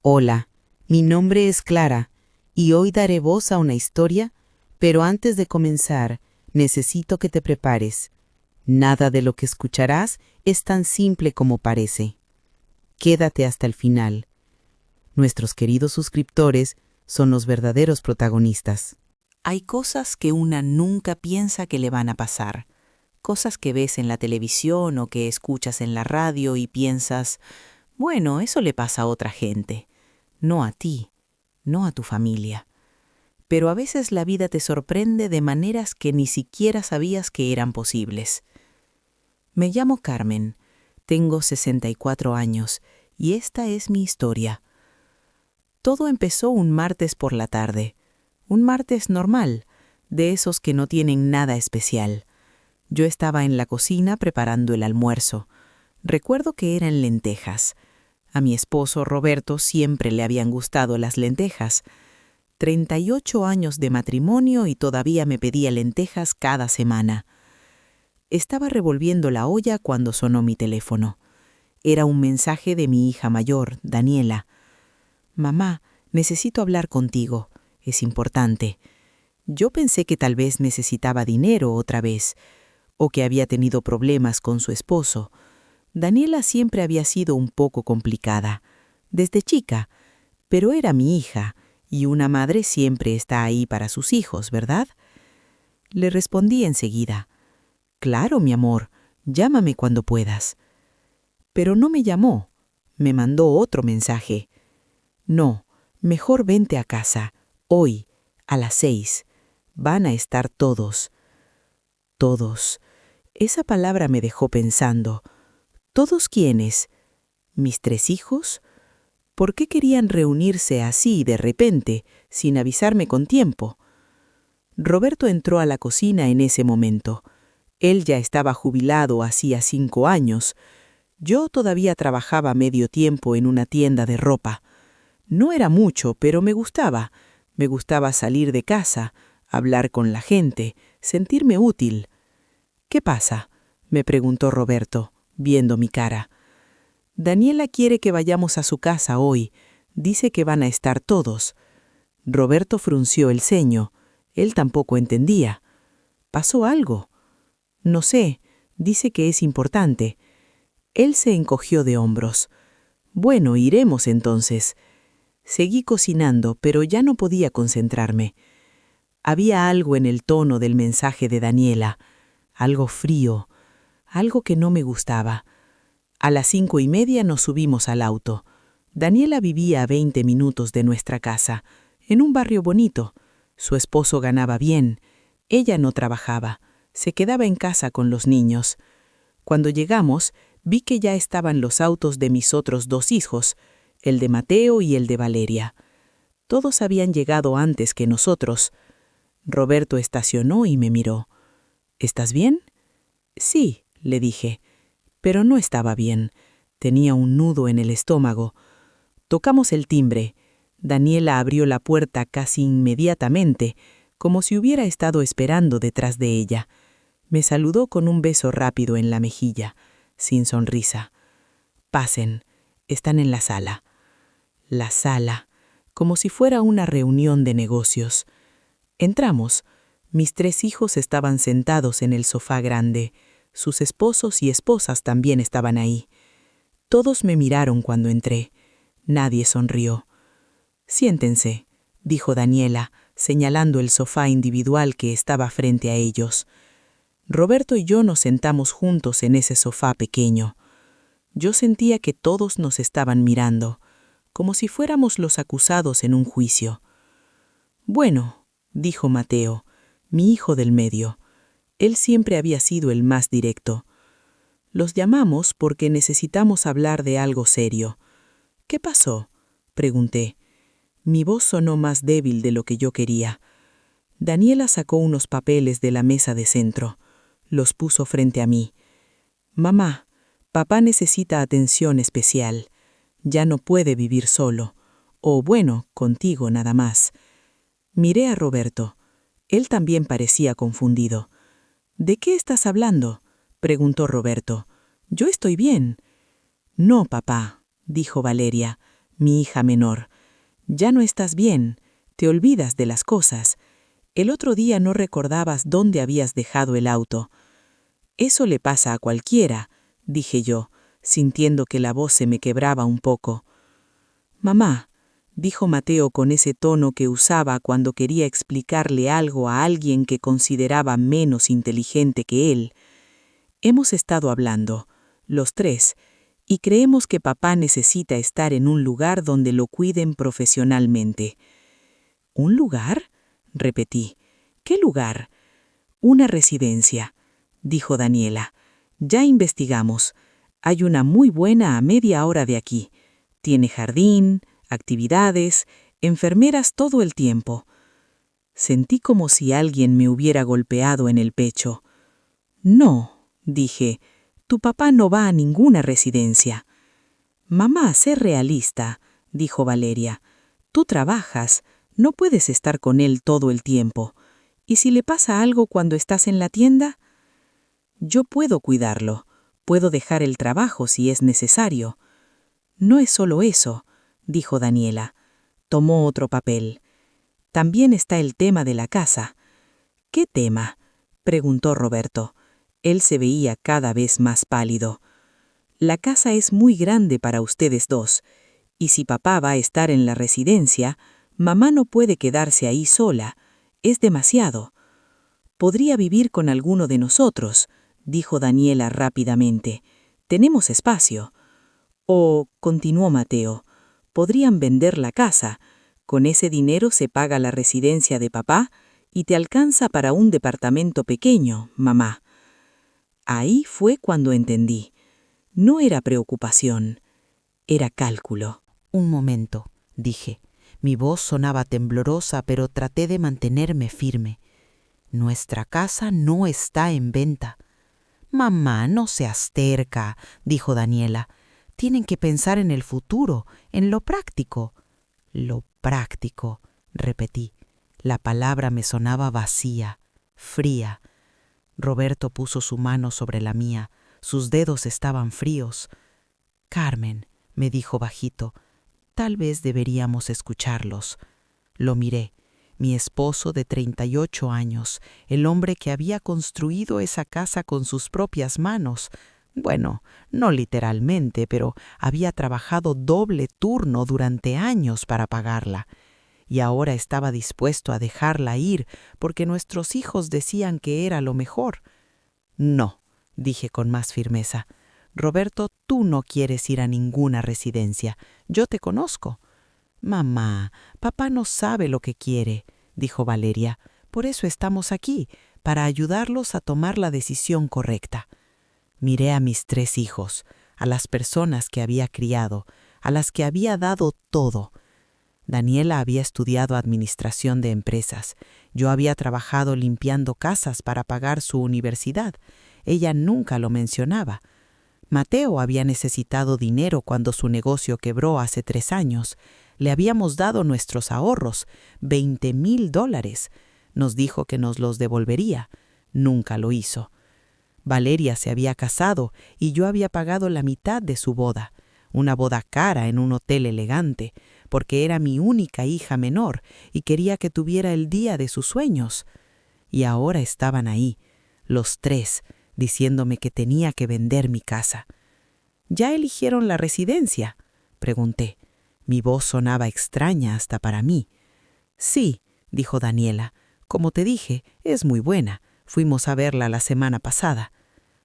Hola, mi nombre es Clara y hoy daré voz a una historia, pero antes de comenzar, necesito que te prepares. Nada de lo que escucharás es tan simple como parece. Quédate hasta el final. Nuestros queridos suscriptores son los verdaderos protagonistas. Hay cosas que una nunca piensa que le van a pasar. Cosas que ves en la televisión o que escuchas en la radio y piensas, bueno, eso le pasa a otra gente. No a ti, no a tu familia. Pero a veces la vida te sorprende de maneras que ni siquiera sabías que eran posibles. Me llamo Carmen, tengo 64 años y esta es mi historia. Todo empezó un martes por la tarde, un martes normal, de esos que no tienen nada especial. Yo estaba en la cocina preparando el almuerzo. Recuerdo que eran lentejas. A mi esposo Roberto siempre le habían gustado las lentejas. 38 años de matrimonio y todavía me pedía lentejas cada semana. Estaba revolviendo la olla cuando sonó mi teléfono. Era un mensaje de mi hija mayor, Daniela. «Mamá, necesito hablar contigo. Es importante». Yo pensé que tal vez necesitaba dinero otra vez, o que había tenido problemas con su esposo. Daniela siempre había sido un poco complicada, desde chica, pero era mi hija, y una madre siempre está ahí para sus hijos, ¿verdad? Le respondí enseguida. «Claro, mi amor, llámame cuando puedas». Pero no me llamó, me mandó otro mensaje. «No, mejor vente a casa, hoy, a las 6. Van a estar todos». Todos. Esa palabra me dejó pensando. ¿Todos quiénes? ¿Mis 3 hijos? ¿Por qué querían reunirse así de repente, sin avisarme con tiempo? Roberto entró a la cocina en ese momento. Él ya estaba jubilado hacía 5 años. Yo todavía trabajaba medio tiempo en una tienda de ropa. No era mucho, pero me gustaba. Me gustaba salir de casa, hablar con la gente, sentirme útil. «¿Qué pasa?», me preguntó Roberto, viendo mi cara. «Daniela quiere que vayamos a su casa hoy. Dice que van a estar todos». Roberto frunció el ceño. Él tampoco entendía. «¿Pasó algo?». «No sé. Dice que es importante». Él se encogió de hombros. «Bueno, iremos entonces». Seguí cocinando, pero ya no podía concentrarme. Había algo en el tono del mensaje de Daniela, algo frío, algo que no me gustaba. A las 5:30 nos subimos al auto. Daniela vivía a 20 minutos de nuestra casa, en un barrio bonito. Su esposo ganaba bien. Ella no trabajaba. Se quedaba en casa con los niños. Cuando llegamos, vi que ya estaban los autos de mis otros 2 hijos, el de Mateo y el de Valeria. Todos habían llegado antes que nosotros. Roberto estacionó y me miró. «¿Estás bien?». «Sí», le dije, pero no estaba bien. Tenía un nudo en el estómago. Tocamos el timbre. Daniela abrió la puerta casi inmediatamente, como si hubiera estado esperando detrás de ella. Me saludó con un beso rápido en la mejilla, sin sonrisa. «Pasen, están en la sala». La sala, como si fuera una reunión de negocios. Entramos. Mis 3 hijos estaban sentados en el sofá grande. Sus esposos y esposas también estaban ahí. Todos me miraron cuando entré. Nadie sonrió. «Siéntense», dijo Daniela, señalando el sofá individual que estaba frente a ellos. Roberto y yo nos sentamos juntos en ese sofá pequeño. Yo sentía que todos nos estaban mirando, como si fuéramos los acusados en un juicio. «Bueno», dijo Mateo, mi hijo del medio. Él siempre había sido el más directo. «Los llamamos porque necesitamos hablar de algo serio». «¿Qué pasó?», pregunté. Mi voz sonó más débil de lo que yo quería. Daniela sacó unos papeles de la mesa de centro. Los puso frente a mí. «Mamá, papá necesita atención especial. Ya no puede vivir solo. O bueno, contigo nada más». Miré a Roberto. Él también parecía confundido. «¿De qué estás hablando?», preguntó Roberto. «Yo estoy bien». «No, papá», dijo Valeria. mi hija menor. Ya no estás bien, te olvidas de las cosas. El otro día no recordabas dónde habías dejado el auto. Eso le pasa a cualquiera, dije yo, sintiendo que la voz se me quebraba un poco. Mamá, dijo Mateo con ese tono que usaba cuando quería explicarle algo a alguien que consideraba menos inteligente que él. Hemos estado hablando, los tres, y creemos que papá necesita estar en un lugar donde lo cuiden profesionalmente. ¿Un lugar?, repetí. ¿Qué lugar? Una residencia, dijo Daniela. Ya investigamos. Hay una muy buena a media hora de aquí. Tiene jardín, actividades, enfermeras todo el tiempo. Sentí como si alguien me hubiera golpeado en el pecho. No, dije, tu papá no va a ninguna residencia. Mamá, sé realista, dijo Valeria. Tú trabajas, no puedes estar con él todo el tiempo. ¿Y si le pasa algo cuando estás en la tienda? Yo puedo cuidarlo, puedo dejar el trabajo si es necesario. No es solo eso, dijo Daniela. Tomó otro papel. También está el tema de la casa. ¿Qué tema?, preguntó Roberto. Él se veía cada vez más pálido. La casa es muy grande para ustedes dos, y si papá va a estar en la residencia, mamá no puede quedarse ahí sola. Es demasiado. Podría vivir con alguno de nosotros, dijo Daniela rápidamente. Tenemos espacio. O, continuó Mateo, podrían vender la casa. Con ese dinero se paga la residencia de papá y te alcanza para un departamento pequeño, mamá. Ahí fue cuando entendí. No era preocupación, era cálculo. Un momento, dije. Mi voz sonaba temblorosa, pero traté de mantenerme firme. Nuestra casa no está en venta. Mamá, no seas terca, dijo Daniela. Tienen que pensar en el futuro, en lo práctico. Lo práctico, repetí. La palabra me sonaba vacía, fría. Roberto puso su mano sobre la mía. Sus dedos estaban fríos. Carmen, me dijo bajito, tal vez deberíamos escucharlos. Lo miré. Mi esposo de 38 años, el hombre que había construido esa casa con sus propias manos. Bueno, no literalmente, pero había trabajado doble turno durante años para pagarla. Y ahora estaba dispuesto a dejarla ir porque nuestros hijos decían que era lo mejor. No, dije con más firmeza. Roberto, tú no quieres ir a ninguna residencia. Yo te conozco. Mamá, papá no sabe lo que quiere, dijo Valeria. Por eso estamos aquí, para ayudarlos a tomar la decisión correcta. Miré a mis 3 hijos, a las personas que había criado, a las que había dado todo. Daniela había estudiado administración de empresas. Yo había trabajado limpiando casas para pagar su universidad. Ella nunca lo mencionaba. Mateo había necesitado dinero cuando su negocio quebró hace 3 años. Le habíamos dado nuestros ahorros, $20,000. Nos dijo que nos los devolvería. Nunca lo hizo. Valeria se había casado y yo había pagado la mitad de su boda. Una boda cara en un hotel elegante, porque era mi única hija menor y quería que tuviera el día de sus sueños. Y ahora estaban ahí, los 3, diciéndome que tenía que vender mi casa. ¿Ya eligieron la residencia?, pregunté. Mi voz sonaba extraña hasta para mí. Sí, dijo Daniela. Como te dije, es muy buena. Fuimos a verla la semana pasada.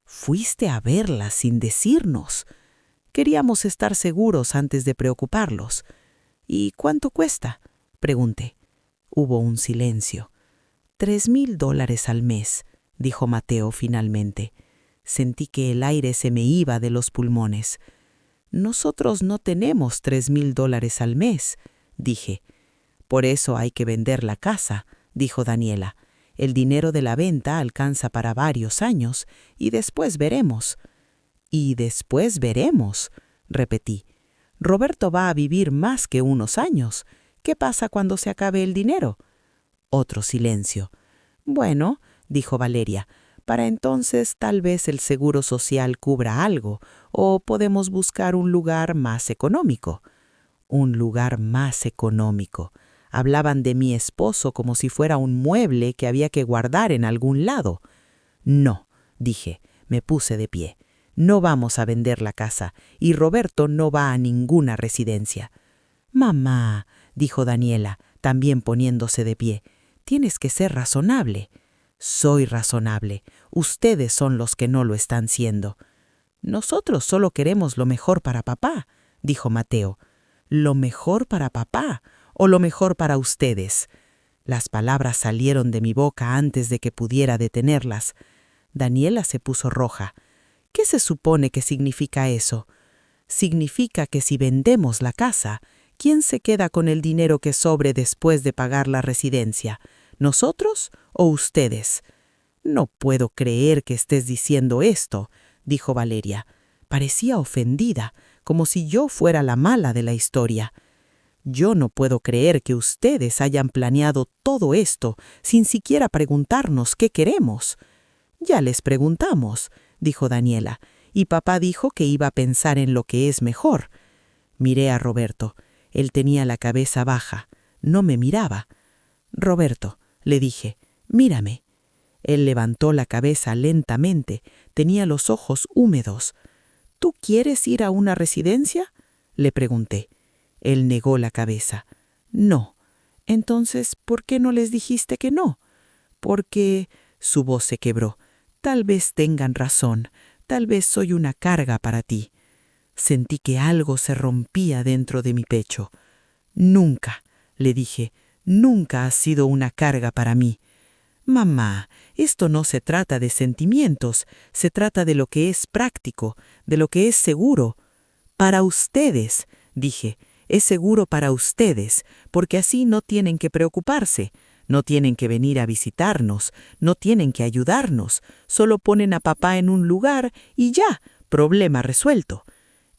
¿Fuiste a verla sin decirnos? Queríamos estar seguros antes de preocuparlos. ¿Y cuánto cuesta?, pregunté. Hubo un silencio. $3,000 al mes, dijo Mateo finalmente. Sentí que el aire se me iba de los pulmones. Nosotros no tenemos $3,000 al mes, dije. Por eso hay que vender la casa, dijo Daniela. El dinero de la venta alcanza para varios años y después veremos. Y después veremos, repetí. Roberto va a vivir más que unos años. ¿Qué pasa cuando se acabe el dinero? Otro silencio. Bueno, dijo Valeria, para entonces tal vez el seguro social cubra algo, o podemos buscar un lugar más económico. Un lugar más económico. Hablaban de mi esposo como si fuera un mueble que había que guardar en algún lado. No, dije, me puse de pie. No vamos a vender la casa y Roberto no va a ninguna residencia. Mamá, dijo Daniela, también poniéndose de pie, tienes que ser razonable. Soy razonable. Ustedes son los que no lo están siendo. Nosotros solo queremos lo mejor para papá, dijo Mateo. ¿Lo mejor para papá o lo mejor para ustedes? Las palabras salieron de mi boca antes de que pudiera detenerlas. Daniela se puso roja. ¿Qué se supone que significa eso? Significa que si vendemos la casa, ¿quién se queda con el dinero que sobre después de pagar la residencia? ¿Nosotros o ustedes? No puedo creer que estés diciendo esto, dijo Valeria. Parecía ofendida, como si yo fuera la mala de la historia. Yo no puedo creer que ustedes hayan planeado todo esto sin siquiera preguntarnos qué queremos. Ya les preguntamos, dijo Daniela, y papá dijo que iba a pensar en lo que es mejor. Miré a Roberto. Él tenía la cabeza baja. No me miraba. Roberto, le dije, mírame. Él levantó la cabeza lentamente. Tenía los ojos húmedos. ¿Tú quieres ir a una residencia?, le pregunté. Él negó la cabeza. No. Entonces, ¿por qué no les dijiste que no? Porque... Su voz se quebró. Tal vez tengan razón. Tal vez soy una carga para ti. Sentí que algo se rompía dentro de mi pecho. Nunca, le dije, nunca has sido una carga para mí. Mamá, esto no se trata de sentimientos, se trata de lo que es práctico, de lo que es seguro. Para ustedes, dije, es seguro para ustedes, porque así no tienen que preocuparse, no tienen que venir a visitarnos, no tienen que ayudarnos, solo ponen a papá en un lugar y ya, problema resuelto.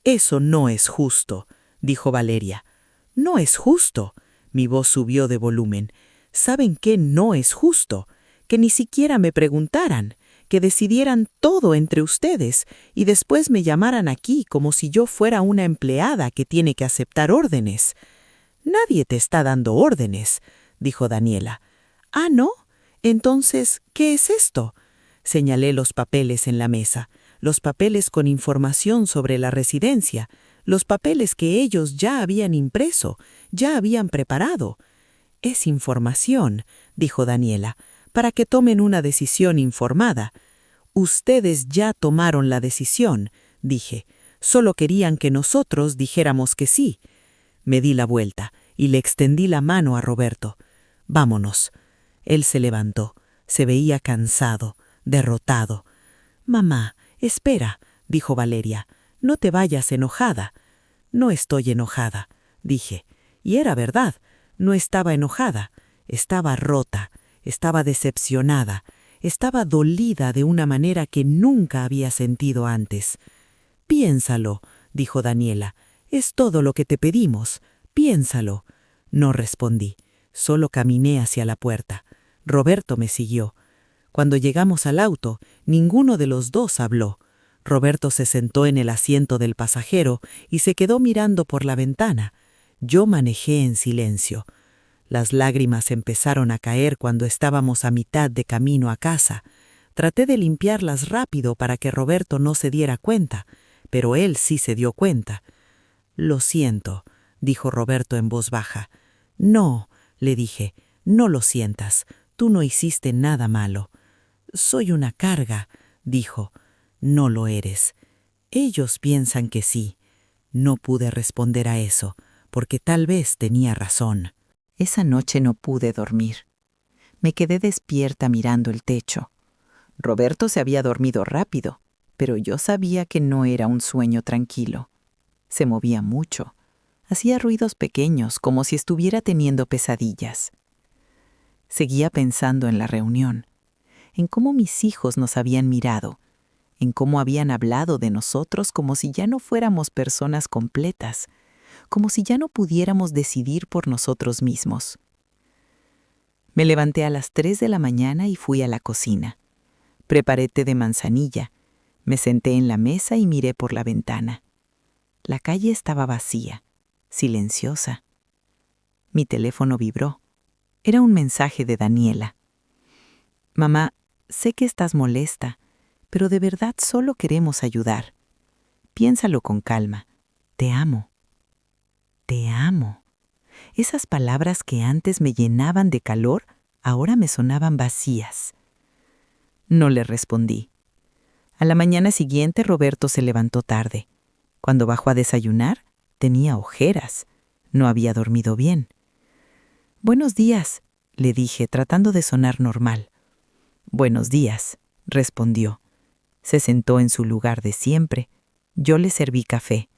Eso no es justo, dijo Valeria. No es justo. Mi voz subió de volumen. ¿Saben qué no es justo? Que ni siquiera me preguntaran, que decidieran todo entre ustedes y después me llamaran aquí como si yo fuera una empleada que tiene que aceptar órdenes. Nadie te está dando órdenes, dijo Daniela. ¿Ah, no? Entonces, ¿qué es esto? Señalé los papeles en la mesa, los papeles con información sobre la residencia, los papeles que ellos ya habían impreso, ya habían preparado. Es información, dijo Daniela, para que tomen una decisión informada. Ustedes ya tomaron la decisión, dije. Solo querían que nosotros dijéramos que sí. Me di la vuelta y le extendí la mano a Roberto. Vámonos. Él se levantó. Se veía cansado, derrotado. Mamá, espera, dijo Valeria. No te vayas enojada. No estoy enojada, dije. Y era verdad. No estaba enojada. Estaba rota. Estaba decepcionada. Estaba dolida de una manera que nunca había sentido antes. Piénsalo, dijo Daniela. Es todo lo que te pedimos. Piénsalo. No respondí. Solo caminé hacia la puerta. Roberto me siguió. Cuando llegamos al auto, ninguno de los dos habló. Roberto se sentó en el asiento del pasajero y se quedó mirando por la ventana. Yo manejé en silencio. Las lágrimas empezaron a caer cuando estábamos a mitad de camino a casa. Traté de limpiarlas rápido para que Roberto no se diera cuenta, pero él sí se dio cuenta. «Lo siento», dijo Roberto en voz baja. «No», le dije, «no lo sientas. Tú no hiciste nada malo». «Soy una carga», dijo. «No lo eres». «Ellos piensan que sí». No pude responder a eso, porque tal vez tenía razón. Esa noche no pude dormir. Me quedé despierta mirando el techo. Roberto se había dormido rápido, pero yo sabía que no era un sueño tranquilo. Se movía mucho. Hacía ruidos pequeños, como si estuviera teniendo pesadillas. Seguía pensando en la reunión, en cómo mis hijos nos habían mirado, en cómo habían hablado de nosotros como si ya no fuéramos personas completas, como si ya no pudiéramos decidir por nosotros mismos. Me levanté a las 3 de la mañana y fui a la cocina. Preparé té de manzanilla. Me senté en la mesa y miré por la ventana. La calle estaba vacía. silenciosa. Mi teléfono vibró. Era un mensaje de Daniela. Mamá, sé que estás molesta, pero de verdad solo queremos ayudar. Piénsalo con calma. Te amo. Te amo. Esas palabras que antes me llenaban de calor, ahora me sonaban vacías. No le respondí. A la mañana siguiente Roberto se levantó tarde. Cuando bajó a desayunar, tenía ojeras. No había dormido bien. «Buenos días», le dije, tratando de sonar normal. «Buenos días», respondió. Se sentó en su lugar de siempre. Yo le serví café.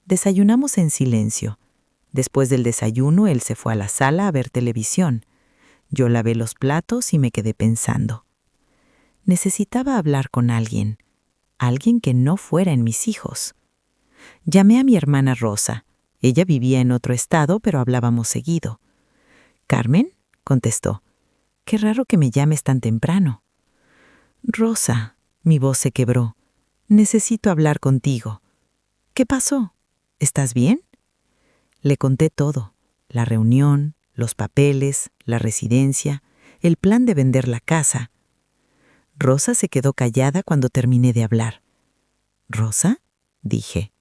Desayunamos en silencio. Después del desayuno, él se fue a la sala a ver televisión. Yo lavé los platos y me quedé pensando. Necesitaba hablar con alguien que no fuera en mis hijos. Llamé a mi hermana Rosa. Ella vivía en otro estado, pero hablábamos seguido. «¿Carmen?», contestó. «Qué raro que me llames tan temprano». «Rosa», mi voz se quebró. «Necesito hablar contigo». «¿Qué pasó? ¿Estás bien?». Le conté todo: la reunión, los papeles, la residencia, el plan de vender la casa. Rosa se quedó callada cuando terminé de hablar. «¿Rosa?», dije.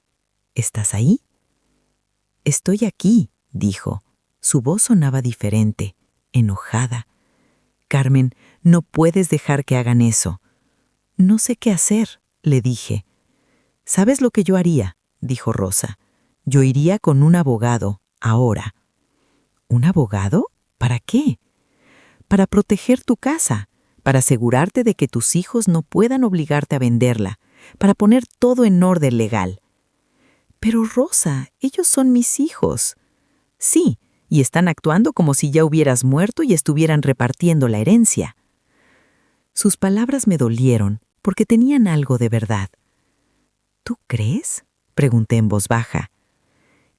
«¿Estás ahí?». «Estoy aquí», dijo. Su voz sonaba diferente, enojada. «Carmen, no puedes dejar que hagan eso». «No sé qué hacer», le dije. «¿Sabes lo que yo haría?», dijo Rosa. «Yo iría con un abogado, ahora». «¿Un abogado? ¿Para qué?». «Para proteger tu casa, para asegurarte de que tus hijos no puedan obligarte a venderla, para poner todo en orden legal». «Pero Rosa, ellos son mis hijos». «Sí, y están actuando como si ya hubieras muerto y estuvieran repartiendo la herencia». Sus palabras me dolieron porque tenían algo de verdad. «¿Tú crees?», pregunté en voz baja.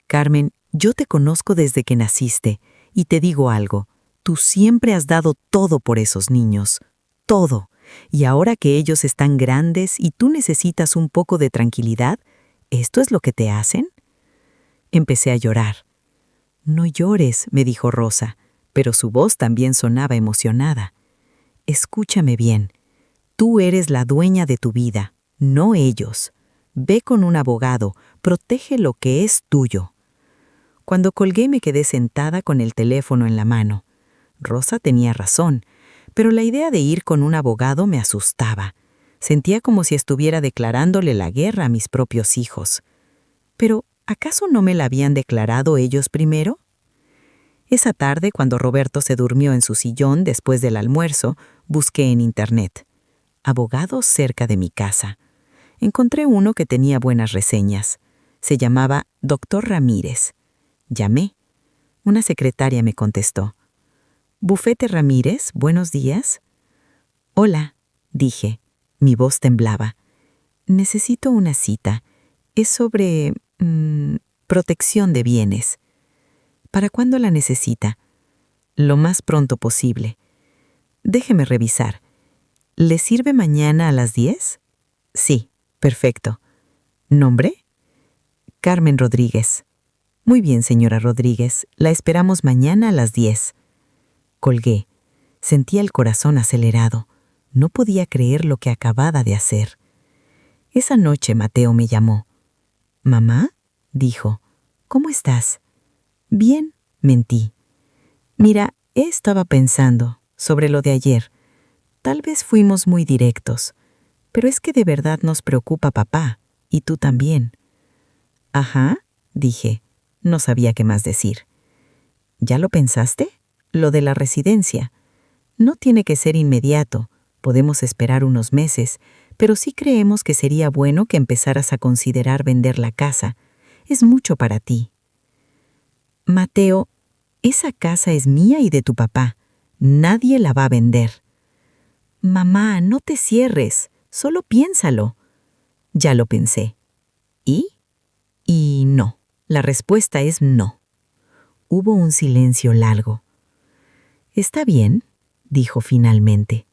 «Carmen, yo te conozco desde que naciste y te digo algo. Tú siempre has dado todo por esos niños. Todo. Y ahora que ellos están grandes y tú necesitas un poco de tranquilidad, ¿esto es lo que te hacen?». Empecé a llorar. «No llores», me dijo Rosa, pero su voz también sonaba emocionada. «Escúchame bien. Tú eres la dueña de tu vida, no ellos. Ve con un abogado, protege lo que es tuyo». Cuando colgué me quedé sentada con el teléfono en la mano. Rosa tenía razón, pero la idea de ir con un abogado me asustaba. Sentía como si estuviera declarándole la guerra a mis propios hijos. Pero, ¿acaso no me la habían declarado ellos primero? Esa tarde, cuando Roberto se durmió en su sillón después del almuerzo, busqué en internet. Abogados cerca de mi casa. Encontré uno que tenía buenas reseñas. Se llamaba Dr. Ramírez. Llamé. Una secretaria me contestó. «Bufete Ramírez, buenos días». «Hola», dije. Mi voz temblaba. «Necesito una cita. Es sobre protección de bienes». «¿Para cuándo la necesita?». «Lo más pronto posible». «Déjeme revisar. ¿Le sirve mañana a las 10? «Sí, perfecto». «¿Nombre?». «Carmen Rodríguez». «Muy bien, señora Rodríguez. La esperamos mañana a las 10». Colgué. Sentía el corazón acelerado. No podía creer lo que acababa de hacer. Esa noche Mateo me llamó. «¿Mamá?», dijo. «¿Cómo estás?». «Bien», mentí. «Mira, estaba pensando sobre lo de ayer. Tal vez fuimos muy directos, pero es que de verdad nos preocupa papá, y tú también». «Ajá», dije. No sabía qué más decir. «¿Ya lo pensaste? Lo de la residencia. No tiene que ser inmediato. Podemos esperar unos meses, pero sí creemos que sería bueno que empezaras a considerar vender la casa. Es mucho para ti». «Mateo, esa casa es mía y de tu papá. Nadie la va a vender». «Mamá, no te cierres. Solo piénsalo». «Ya lo pensé». ¿Y?» «Y no. La respuesta es no». Hubo un silencio largo. «Está bien», dijo finalmente.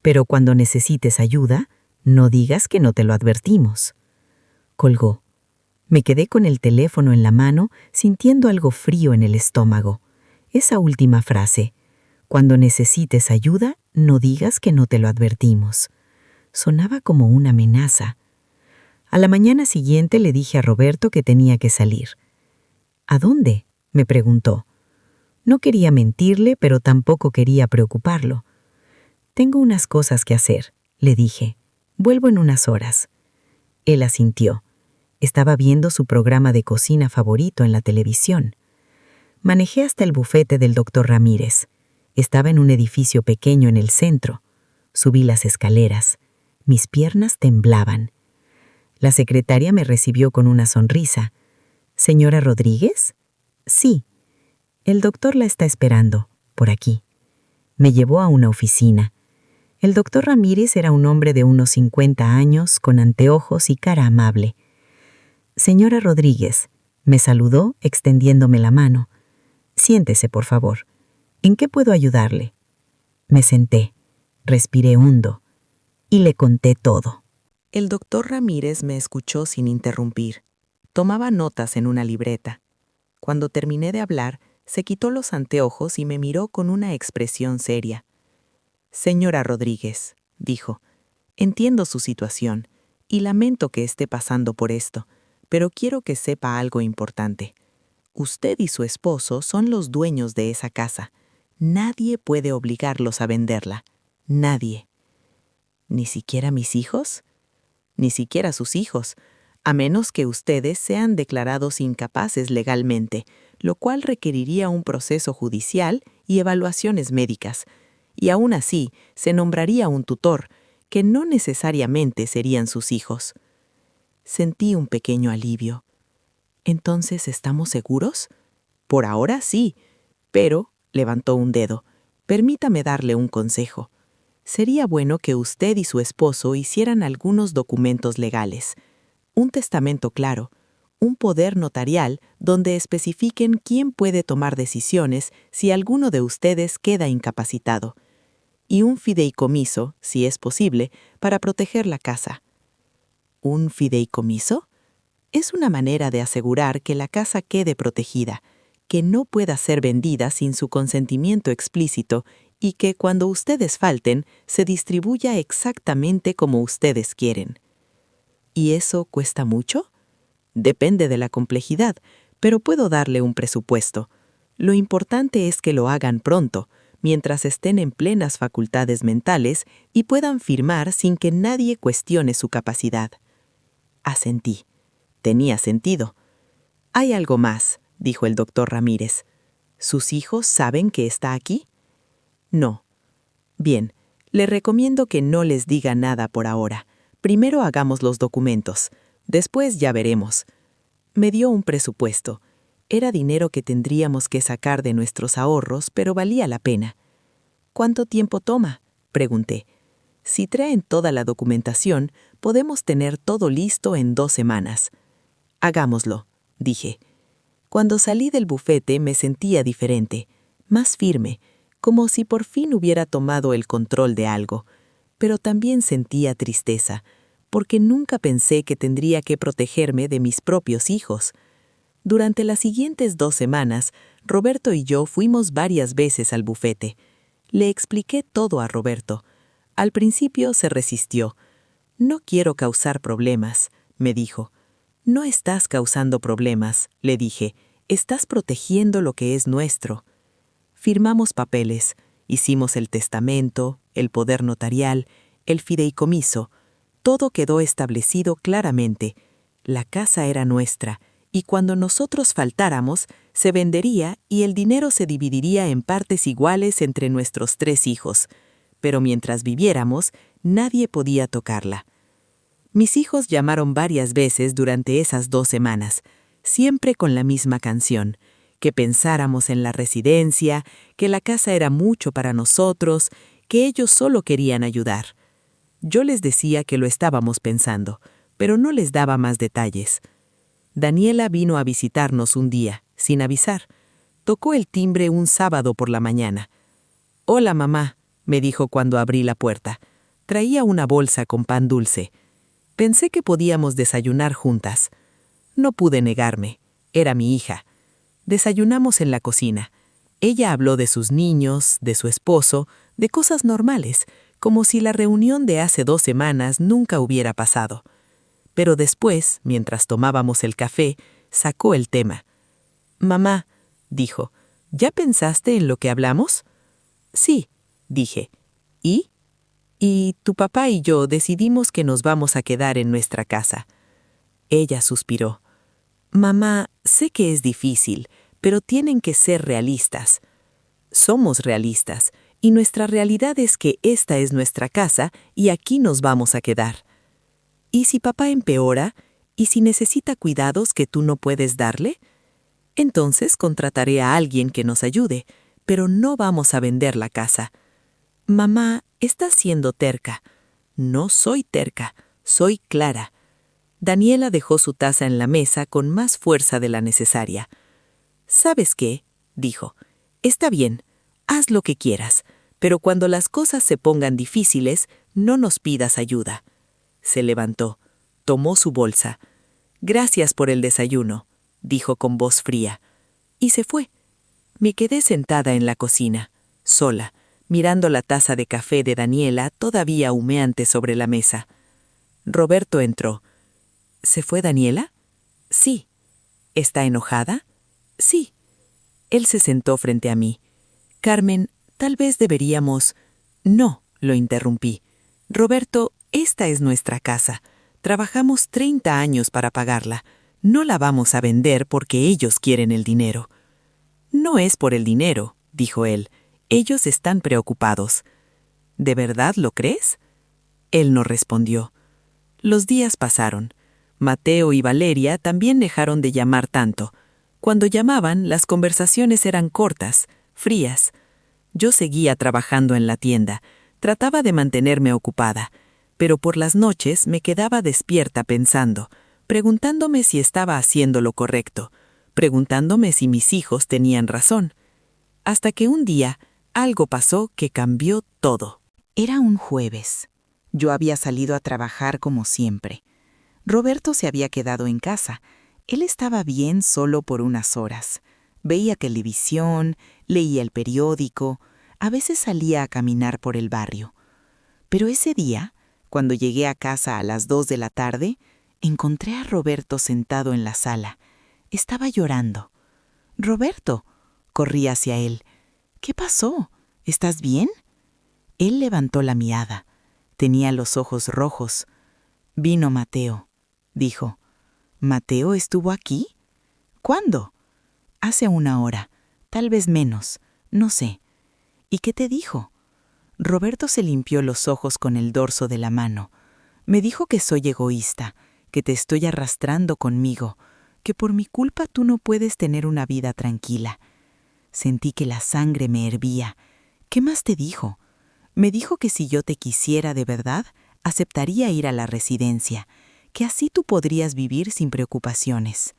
«Pero cuando necesites ayuda, no digas que no te lo advertimos». Colgó. Me quedé con el teléfono en la mano, sintiendo algo frío en el estómago. Esa última frase, cuando necesites ayuda, no digas que no te lo advertimos. Sonaba como una amenaza. A la mañana siguiente le dije a Roberto que tenía que salir. ¿A dónde?, me preguntó. No quería mentirle, pero tampoco quería preocuparlo. Tengo unas cosas que hacer, le dije. Vuelvo en unas horas. Él asintió. Estaba viendo su programa de cocina favorito en la televisión. Manejé hasta el bufete del doctor Ramírez. Estaba en un edificio pequeño en el centro. Subí las escaleras. Mis piernas temblaban. La secretaria me recibió con una sonrisa. ¿Señora Rodríguez? Sí. El doctor la está esperando, por aquí. Me llevó a una oficina. El doctor Ramírez era un hombre de unos 50 años, con anteojos y cara amable. Señora Rodríguez, me saludó extendiéndome la mano. Siéntese, por favor. ¿En qué puedo ayudarle? Me senté, respiré hondo y le conté todo. El doctor Ramírez me escuchó sin interrumpir. Tomaba notas en una libreta. Cuando terminé de hablar, se quitó los anteojos y me miró con una expresión seria. Señora Rodríguez, dijo, entiendo su situación y lamento que esté pasando por esto, pero quiero que sepa algo importante. Usted y su esposo son los dueños de esa casa. Nadie puede obligarlos a venderla. Nadie. ¿Ni siquiera mis hijos? Ni siquiera sus hijos, a menos que ustedes sean declarados incapaces legalmente, lo cual requeriría un proceso judicial y evaluaciones médicas, y aún así se nombraría un tutor, que no necesariamente serían sus hijos. Sentí un pequeño alivio. ¿Entonces estamos seguros? Por ahora sí, pero, levantó un dedo, permítame darle un consejo. Sería bueno que usted y su esposo hicieran algunos documentos legales, un testamento claro, un poder notarial donde especifiquen quién puede tomar decisiones si alguno de ustedes queda incapacitado, y un fideicomiso, si es posible, para proteger la casa. ¿Un fideicomiso? Es una manera de asegurar que la casa quede protegida, que no pueda ser vendida sin su consentimiento explícito y que cuando ustedes falten se distribuya exactamente como ustedes quieren. ¿Y eso cuesta mucho? Depende de la complejidad, pero puedo darle un presupuesto. Lo importante es que lo hagan pronto, mientras estén en plenas facultades mentales y puedan firmar sin que nadie cuestione su capacidad. Asentí. Tenía sentido. Hay algo más, dijo el doctor Ramírez. ¿Sus hijos saben que está aquí? No. Bien, le recomiendo que no les diga nada por ahora. Primero hagamos los documentos. Después ya veremos. Me dio un presupuesto. Era dinero que tendríamos que sacar de nuestros ahorros, pero valía la pena. ¿Cuánto tiempo toma?, pregunté. Si traen toda la documentación, podemos tener todo listo en 2 semanas. Hagámoslo, dije. Cuando salí del bufete me sentía diferente, más firme, como si por fin hubiera tomado el control de algo, pero también sentía tristeza, porque nunca pensé que tendría que protegerme de mis propios hijos. Durante las siguientes 2 semanas, Roberto y yo fuimos varias veces al bufete. Le expliqué todo a Roberto. Al principio se resistió. No quiero causar problemas, me dijo. No estás causando problemas, le dije. Estás protegiendo lo que es nuestro. Firmamos papeles, hicimos el testamento, el poder notarial, el fideicomiso. Todo quedó establecido claramente. La casa era nuestra, y cuando nosotros faltáramos, se vendería y el dinero se dividiría en partes iguales entre nuestros 3 hijos. Pero mientras viviéramos, nadie podía tocarla. Mis hijos llamaron varias veces durante esas 2 semanas, siempre con la misma canción, que pensáramos en la residencia, que la casa era mucho para nosotros, que ellos solo querían ayudar. Yo les decía que lo estábamos pensando, pero no les daba más detalles. Daniela vino a visitarnos un día, sin avisar. Tocó el timbre un sábado por la mañana. «Hola, mamá», me dijo cuando abrí la puerta. Traía una bolsa con pan dulce. Pensé que podíamos desayunar juntas. No pude negarme. Era mi hija. Desayunamos en la cocina. Ella habló de sus niños, de su esposo, de cosas normales, como si la reunión de hace 2 semanas nunca hubiera pasado. Pero después, mientras tomábamos el café, sacó el tema. «Mamá», dijo, «¿ya pensaste en lo que hablamos?» «Sí», dije. «¿Y?» «Y tu papá y yo decidimos que nos vamos a quedar en nuestra casa». Ella suspiró. «Mamá, sé que es difícil, pero tienen que ser realistas». Somos realistas, y nuestra realidad es que esta es nuestra casa y aquí nos vamos a quedar. ¿Y si papá empeora? ¿Y si necesita cuidados que tú no puedes darle? Entonces contrataré a alguien que nos ayude, pero no vamos a vender la casa. Mamá, estás siendo terca. No soy terca, soy clara. Daniela dejó su taza en la mesa con más fuerza de la necesaria. «¿Sabes qué?», dijo. «Está bien, haz lo que quieras, pero cuando las cosas se pongan difíciles, no nos pidas ayuda». Se levantó, tomó su bolsa. «Gracias por el desayuno», dijo con voz fría, y se fue. Me quedé sentada en la cocina, sola, mirando la taza de café de Daniela todavía humeante sobre la mesa. Roberto entró. «¿Se fue Daniela?» «Sí». «¿Está enojada?» «Sí». Él se sentó frente a mí. «Carmen, tal vez deberíamos...» «No», lo interrumpí. «Roberto, esta es nuestra casa. Trabajamos 30 años para pagarla. No la vamos a vender porque ellos quieren el dinero». «No es por el dinero», dijo él. «Ellos están preocupados». «¿De verdad lo crees?» Él no respondió. Los días pasaron. Mateo y Valeria también dejaron de llamar tanto. Cuando llamaban, las conversaciones eran cortas, frías. Yo seguía trabajando en la tienda. Trataba de mantenerme ocupada, pero por las noches me quedaba despierta pensando, preguntándome si estaba haciendo lo correcto, preguntándome si mis hijos tenían razón. Hasta que un día, algo pasó que cambió todo. Era un jueves. Yo había salido a trabajar como siempre. Roberto se había quedado en casa. Él estaba bien solo por unas horas. Veía televisión, leía el periódico, a veces salía a caminar por el barrio. Pero ese día, cuando llegué a casa a las 2 de la tarde, encontré a Roberto sentado en la sala. Estaba llorando. «Roberto», corrí hacia él. «¿Qué pasó? ¿Estás bien?» Él levantó la mirada. Tenía los ojos rojos. «Vino Mateo», dijo. «¿Mateo estuvo aquí?» «¿Cuándo?» «Hace 1 hora, tal vez menos, no sé». «¿Y qué te dijo?» Roberto se limpió los ojos con el dorso de la mano. «Me dijo que soy egoísta, que te estoy arrastrando conmigo, que por mi culpa tú no puedes tener una vida tranquila». Sentí que la sangre me hervía. «¿Qué más te dijo?» «Me dijo que si yo te quisiera de verdad, aceptaría ir a la residencia, que así tú podrías vivir sin preocupaciones».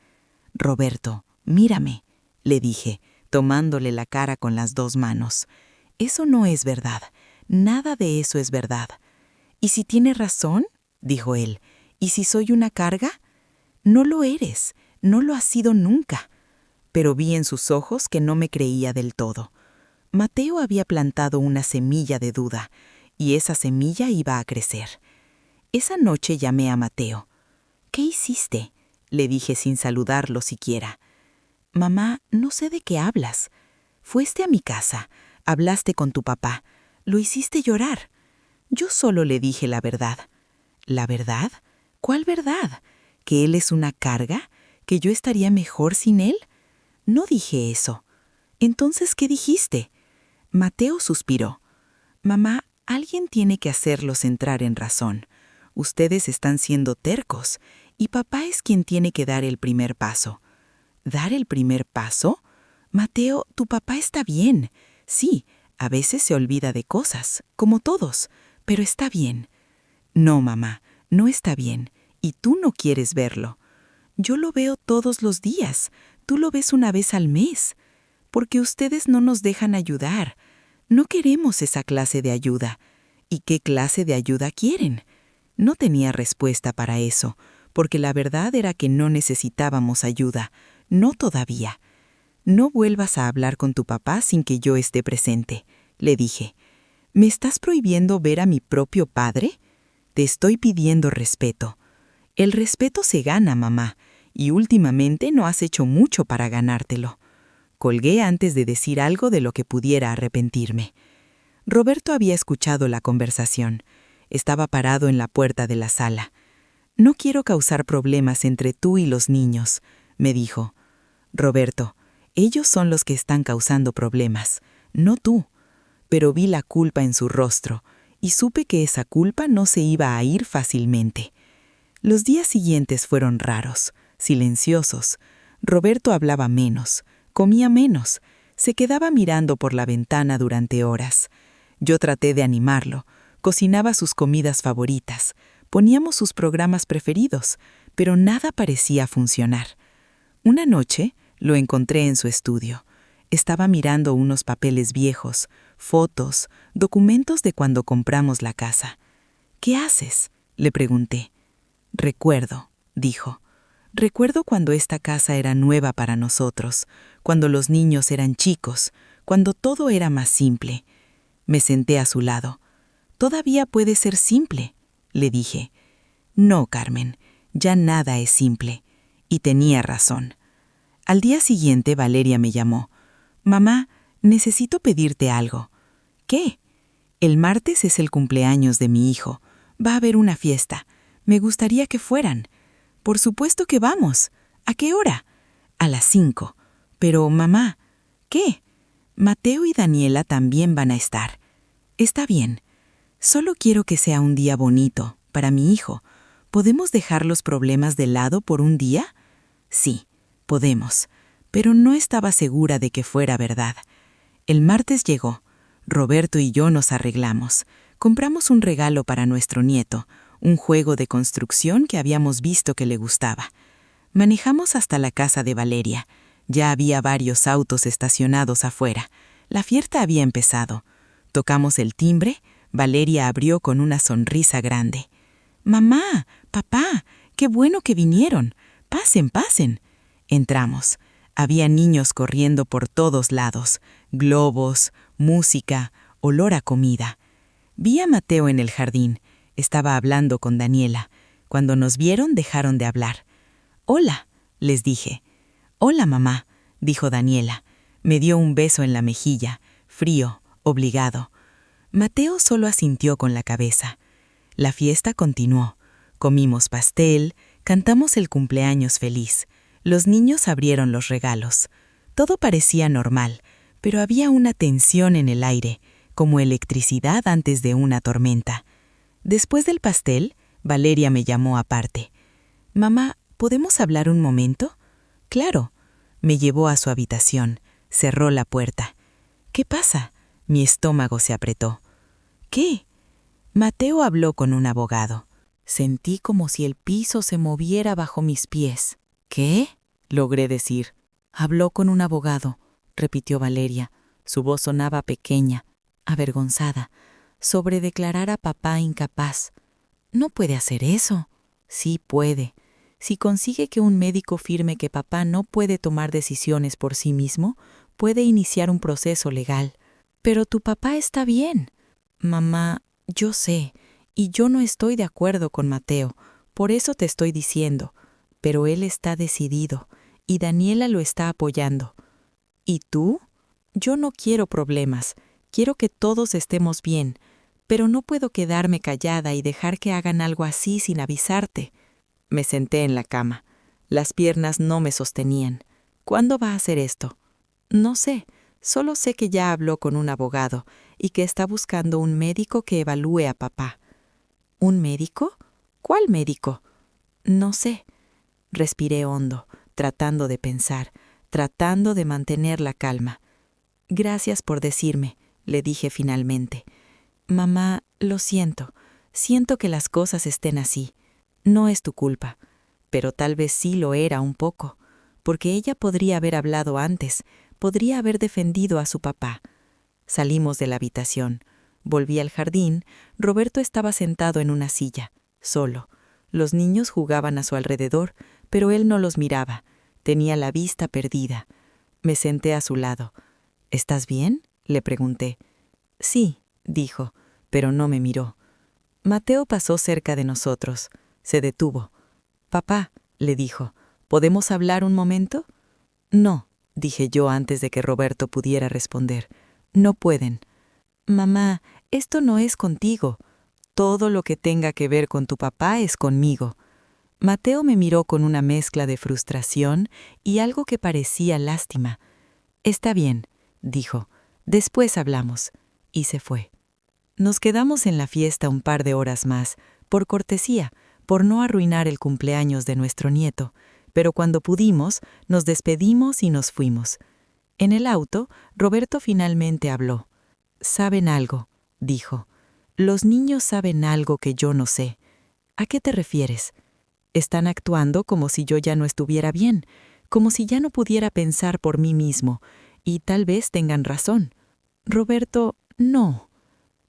«Roberto, mírame», le dije, tomándole la cara con las 2 manos. «Eso no es verdad. Nada de eso es verdad». «¿Y si tiene razón?», dijo él. «¿Y si soy una carga?». «No lo eres. No lo has sido nunca». Pero vi en sus ojos que no me creía del todo. Mateo había plantado una semilla de duda, y esa semilla iba a crecer. Esa noche llamé a Mateo. «¿Qué hiciste?», le dije sin saludarlo siquiera. «Mamá, no sé de qué hablas. Fuiste a mi casa, hablaste con tu papá, lo hiciste llorar». Yo solo le dije la verdad. ¿La verdad? ¿Cuál verdad? ¿Que él es una carga? ¿Que yo estaría mejor sin él? No dije eso. Entonces, ¿qué dijiste? Mateo suspiró. «Mamá, alguien tiene que hacerlos entrar en razón. Ustedes están siendo tercos, y papá es quien tiene que dar el primer paso». ¿Dar el primer paso? Mateo, tu papá está bien. Sí, a veces se olvida de cosas, como todos, pero está bien. No, mamá, no está bien, y tú no quieres verlo. Yo lo veo todos los días, tú lo ves una vez al mes. Porque ustedes no nos dejan ayudar. No queremos esa clase de ayuda. ¿Y qué clase de ayuda quieren? No tenía respuesta para eso, porque la verdad era que no necesitábamos ayuda, no todavía. No vuelvas a hablar con tu papá sin que yo esté presente, le dije. ¿Me estás prohibiendo ver a mi propio padre? Te estoy pidiendo respeto. El respeto se gana, mamá, y últimamente no has hecho mucho para ganártelo. Colgué antes de decir algo de lo que pudiera arrepentirme. Roberto había escuchado la conversación. Estaba parado en la puerta de la sala. «No quiero causar problemas entre tú y los niños», me dijo. «Roberto, ellos son los que están causando problemas, no tú». Pero vi la culpa en su rostro y supe que esa culpa no se iba a ir fácilmente. Los días siguientes fueron raros, silenciosos. Roberto hablaba menos, comía menos, se quedaba mirando por la ventana durante horas. Yo traté de animarlo, cocinaba sus comidas favoritas, poníamos sus programas preferidos, pero nada parecía funcionar. Una noche lo encontré en su estudio. Estaba mirando unos papeles viejos, fotos, documentos de cuando compramos la casa. «¿Qué haces?», le pregunté. «Recuerdo», dijo. «Recuerdo cuando esta casa era nueva para nosotros, cuando los niños eran chicos, cuando todo era más simple». Me senté a su lado. «Todavía puede ser simple», le dije. «No, Carmen, ya nada es simple». Y tenía razón. Al día siguiente Valeria me llamó. «Mamá, necesito pedirte algo». «¿Qué?» «El martes es el cumpleaños de mi hijo. Va a haber una fiesta. Me gustaría que fueran». «Por supuesto que vamos. ¿A qué hora?» «A las 5. Pero, mamá». «¿Qué?» «Mateo y Daniela también van a estar». «Está bien. Solo quiero que sea un día bonito, para mi hijo. ¿Podemos dejar los problemas de lado por un día?» «Sí, podemos». Pero no estaba segura de que fuera verdad. El martes llegó. Roberto y yo nos arreglamos. Compramos un regalo para nuestro nieto, un juego de construcción que habíamos visto que le gustaba. Manejamos hasta la casa de Valeria. Ya había varios autos estacionados afuera. La fiesta había empezado. Tocamos el timbre. Valeria abrió con una sonrisa grande. «Mamá, papá, qué bueno que vinieron. Pasen, pasen». Entramos. Había niños corriendo por todos lados, globos, música, olor a comida. Vi a Mateo en el jardín. Estaba hablando con Daniela. Cuando nos vieron, dejaron de hablar. «Hola», les dije. «Hola, mamá», dijo Daniela. Me dio un beso en la mejilla, frío, obligado. Mateo solo asintió con la cabeza. La fiesta continuó. Comimos pastel, cantamos el cumpleaños feliz. Los niños abrieron los regalos. Todo parecía normal, pero había una tensión en el aire, como electricidad antes de una tormenta. Después del pastel, Valeria me llamó aparte. «Mamá, ¿podemos hablar un momento?» «Claro». Me llevó a su habitación, cerró la puerta. «¿Qué pasa?» Mi estómago se apretó. «¿Qué?» Mateo habló con un abogado. Sentí como si el piso se moviera bajo mis pies. «¿Qué?», logré decir. «Habló con un abogado», repitió Valeria. Su voz sonaba pequeña, avergonzada, sobre declarar a papá incapaz. «No puede hacer eso». «Sí puede. Si consigue que un médico firme que papá no puede tomar decisiones por sí mismo, puede iniciar un proceso legal». «Pero tu papá está bien». «Mamá, yo sé, y yo no estoy de acuerdo con Mateo, por eso te estoy diciendo. Pero él está decidido, y Daniela lo está apoyando». «¿Y tú?» «Yo no quiero problemas, quiero que todos estemos bien, pero no puedo quedarme callada y dejar que hagan algo así sin avisarte». Me senté en la cama. Las piernas no me sostenían. «¿Cuándo va a hacer esto?» «No sé, solo sé que ya habló con un abogado y que está buscando un médico que evalúe a papá». «¿Un médico? ¿Cuál médico?» «No sé». Respiré hondo, tratando de pensar, tratando de mantener la calma. «Gracias por decirme», le dije finalmente. «Mamá, lo siento. Siento que las cosas estén así. No es tu culpa. Pero tal vez sí lo era un poco, porque ella podría haber hablado antes, podría haber defendido a su papá». Salimos de la habitación. Volví al jardín. Roberto estaba sentado en una silla, solo. Los niños jugaban a su alrededor, pero él no los miraba. Tenía la vista perdida. Me senté a su lado. ¿Estás bien?, le pregunté. Sí, dijo, pero no me miró. Mateo pasó cerca de nosotros. Se detuvo. Papá, le dijo, ¿podemos hablar un momento? No, dije yo antes de que Roberto pudiera responder. No pueden. Mamá, esto no es contigo. Todo lo que tenga que ver con tu papá es conmigo. Mateo me miró con una mezcla de frustración y algo que parecía lástima. Está bien, dijo. Después hablamos. Y se fue. Nos quedamos en la fiesta un par de horas más, por cortesía, por no arruinar el cumpleaños de nuestro nieto, pero cuando pudimos, nos despedimos y nos fuimos. En el auto, Roberto finalmente habló. «Saben algo», dijo. «Los niños saben algo que yo no sé». «¿A qué te refieres?» «Están actuando como si yo ya no estuviera bien, como si ya no pudiera pensar por mí mismo, y tal vez tengan razón». «Roberto, no».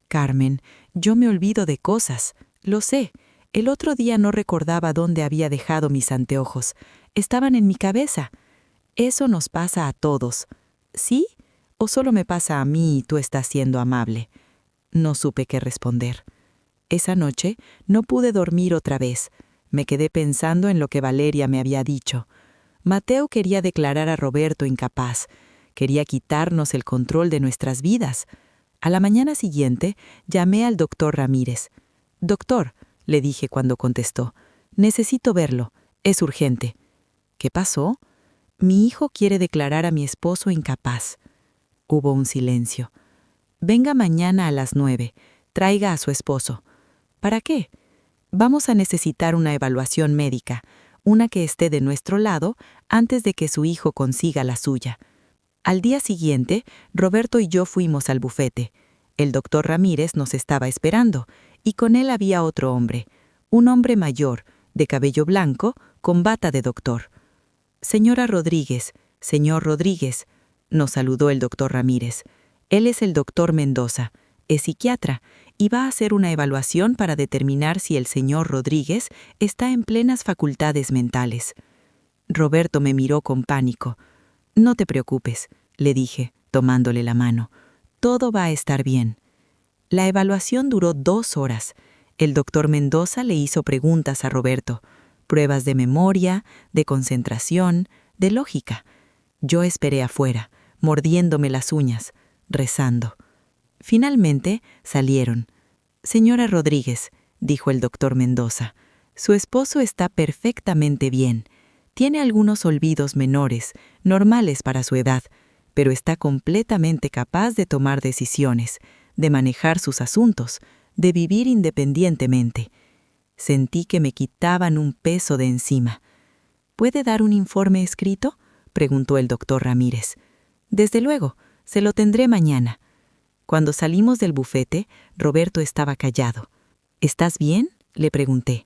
«Carmen, yo me olvido de cosas, lo sé. El otro día no recordaba dónde había dejado mis anteojos. Estaban en mi cabeza. Eso nos pasa a todos. ¿Sí? ¿O solo me pasa a mí y tú estás siendo amable?» No supe qué responder. Esa noche no pude dormir otra vez. Me quedé pensando en lo que Valeria me había dicho. Mateo quería declarar a Roberto incapaz. Quería quitarnos el control de nuestras vidas. A la mañana siguiente llamé al doctor Ramírez. «Doctor», le dije cuando contestó, «necesito verlo. Es urgente». «¿Qué pasó?» «Mi hijo quiere declarar a mi esposo incapaz». Hubo un silencio. «Venga mañana a las 9. Traiga a su esposo». «¿Para qué?» «Vamos a necesitar una evaluación médica, una que esté de nuestro lado antes de que su hijo consiga la suya». Al día siguiente, Roberto y yo fuimos al bufete. El doctor Ramírez nos estaba esperando, y con él había otro hombre, un hombre mayor, de cabello blanco, con bata de doctor. «Señora Rodríguez, señor Rodríguez», nos saludó el doctor Ramírez. «Él es el doctor Mendoza, es psiquiatra, y va a hacer una evaluación para determinar si el señor Rodríguez está en plenas facultades mentales». Roberto me miró con pánico. «No te preocupes», le dije, tomándole la mano. «Todo va a estar bien». La evaluación duró 2 horas. El doctor Mendoza le hizo preguntas a Roberto, pruebas de memoria, de concentración, de lógica. Yo esperé afuera, mordiéndome las uñas, rezando. Finalmente salieron. «Señora Rodríguez», dijo el doctor Mendoza, «su esposo está perfectamente bien. Tiene algunos olvidos menores, normales para su edad, pero está completamente capaz de tomar decisiones, de manejar sus asuntos, de vivir independientemente». Sentí que me quitaban un peso de encima. «¿Puede dar un informe escrito?», preguntó el doctor Ramírez. «Desde luego, se lo tendré mañana». Cuando salimos del bufete, Roberto estaba callado. «¿Estás bien?», le pregunté.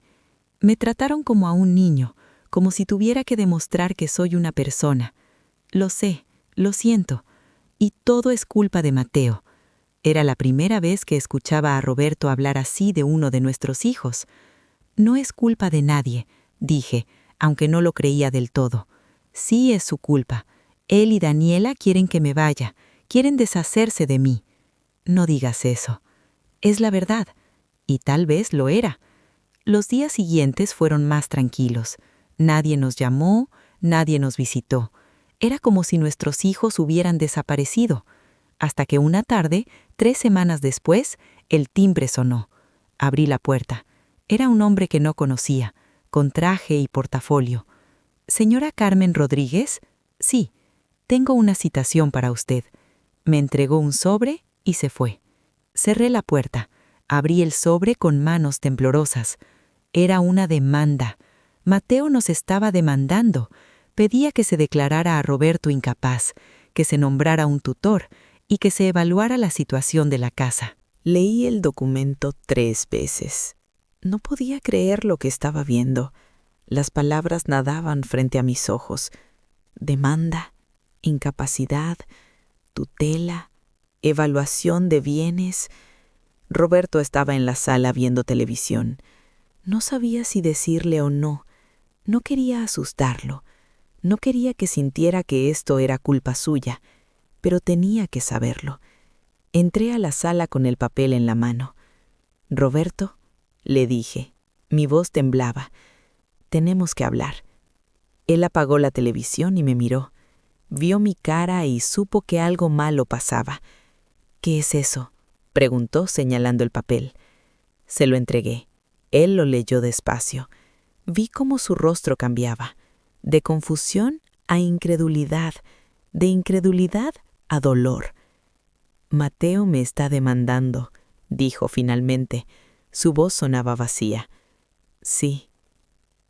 Me trataron como a un niño, como si tuviera que demostrar que soy una persona. Lo sé, lo siento. Y todo es culpa de Mateo. Era la primera vez que escuchaba a Roberto hablar así de uno de nuestros hijos. «No es culpa de nadie», dije, aunque no lo creía del todo. «Sí es su culpa. Él y Daniela quieren que me vaya, quieren deshacerse de mí». «No digas eso. Es la verdad». Y tal vez lo era. Los días siguientes fueron más tranquilos. Nadie nos llamó, nadie nos visitó. Era como si nuestros hijos hubieran desaparecido. Hasta que una tarde, 3 semanas después, el timbre sonó. Abrí la puerta. Era un hombre que no conocía, con traje y portafolio. «¿Señora Carmen Rodríguez?» «Sí, tengo una citación para usted». Me entregó un sobre y se fue. Cerré la puerta. Abrí el sobre con manos temblorosas. Era una demanda. Mateo nos estaba demandando. Pedía que se declarara a Roberto incapaz, que se nombrara un tutor y que se evaluara la situación de la casa. Leí el documento 3 veces. No podía creer lo que estaba viendo. Las palabras nadaban frente a mis ojos. Demanda, incapacidad, tutela, evaluación de bienes. Roberto estaba en la sala viendo televisión. No sabía si decirle o no. No quería asustarlo. No quería que sintiera que esto era culpa suya, pero tenía que saberlo. Entré a la sala con el papel en la mano. «Roberto», le dije. Mi voz temblaba. «Tenemos que hablar». Él apagó la televisión y me miró. Vio mi cara y supo que algo malo pasaba. «¿Qué es eso?», preguntó señalando el papel. Se lo entregué. Él lo leyó despacio. Vi cómo su rostro cambiaba, de confusión a incredulidad, de incredulidad a dolor. «Mateo me está demandando», dijo finalmente. Su voz sonaba vacía. «Sí,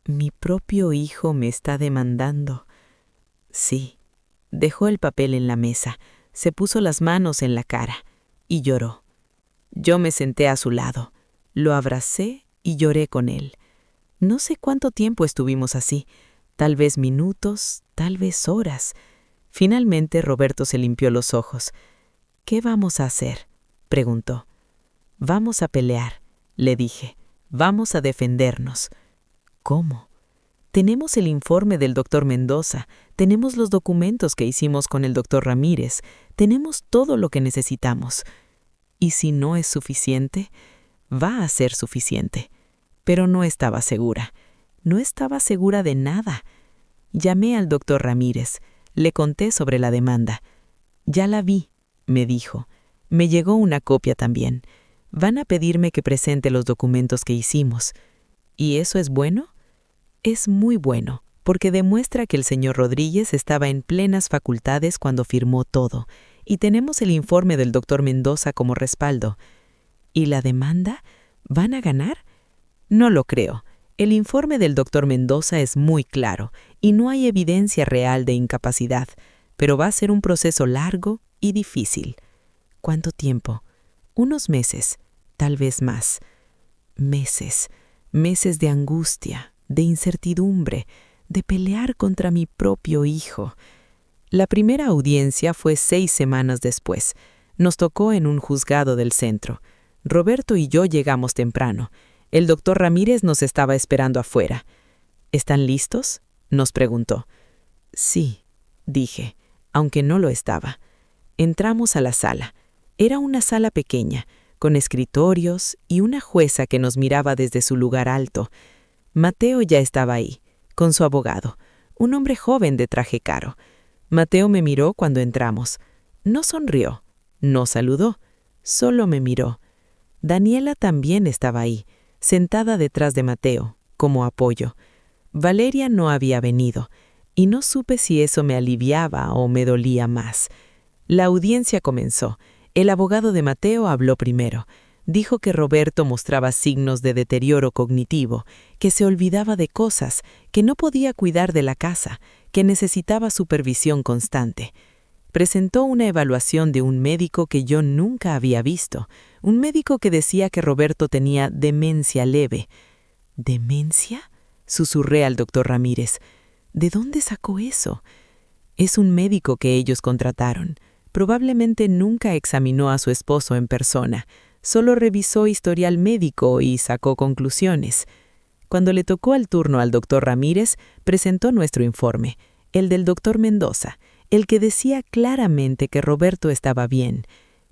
mi propio hijo me está demandando». «Sí». Dejó el papel en la mesa, se puso las manos en la cara y lloró. Yo me senté a su lado, lo abracé y lloré con él. No sé cuánto tiempo estuvimos así, tal vez minutos, tal vez horas. Finalmente Roberto se limpió los ojos. «¿Qué vamos a hacer?», preguntó. «Vamos a pelear», le dije. «Vamos a defendernos». «¿Cómo?». «Tenemos el informe del doctor Mendoza, tenemos los documentos que hicimos con el doctor Ramírez, tenemos todo lo que necesitamos. Y si no es suficiente, va a ser suficiente». Pero no estaba segura. No estaba segura de nada. Llamé al doctor Ramírez. Le conté sobre la demanda. «Ya la vi», me dijo. «Me llegó una copia también. Van a pedirme que presente los documentos que hicimos». «¿Y eso es bueno?». «Es muy bueno, porque demuestra que el señor Rodríguez estaba en plenas facultades cuando firmó todo, y tenemos el informe del doctor Mendoza como respaldo». «¿Y la demanda? ¿Van a ganar?». «No lo creo. El informe del doctor Mendoza es muy claro y no hay evidencia real de incapacidad, pero va a ser un proceso largo y difícil». «¿Cuánto tiempo?». «Unos meses, tal vez más». Meses, meses de angustia, de incertidumbre, de pelear contra mi propio hijo. La primera audiencia fue 6 semanas después. Nos tocó en un juzgado del centro. Roberto y yo llegamos temprano. El doctor Ramírez nos estaba esperando afuera. «¿Están listos?», nos preguntó. «Sí», dije, aunque no lo estaba. Entramos a la sala. Era una sala pequeña, con escritorios y una jueza que nos miraba desde su lugar alto. Mateo ya estaba ahí, con su abogado, un hombre joven de traje caro. Mateo me miró cuando entramos. No sonrió, no saludó, solo me miró. Daniela también estaba ahí, sentada detrás de Mateo, como apoyo. Valeria no había venido, y no supe si eso me aliviaba o me dolía más. La audiencia comenzó. El abogado de Mateo habló primero. Dijo que Roberto mostraba signos de deterioro cognitivo, que se olvidaba de cosas, que no podía cuidar de la casa, que necesitaba supervisión constante. Presentó una evaluación de un médico que yo nunca había visto, un médico que decía que Roberto tenía demencia leve. «¿Demencia?», susurré al doctor Ramírez. «¿De dónde sacó eso?». «Es un médico que ellos contrataron. Probablemente nunca examinó a su esposo en persona. Solo revisó historial médico y sacó conclusiones». Cuando le tocó el turno al doctor Ramírez, presentó nuestro informe, el del doctor Mendoza, el que decía claramente que Roberto estaba bien.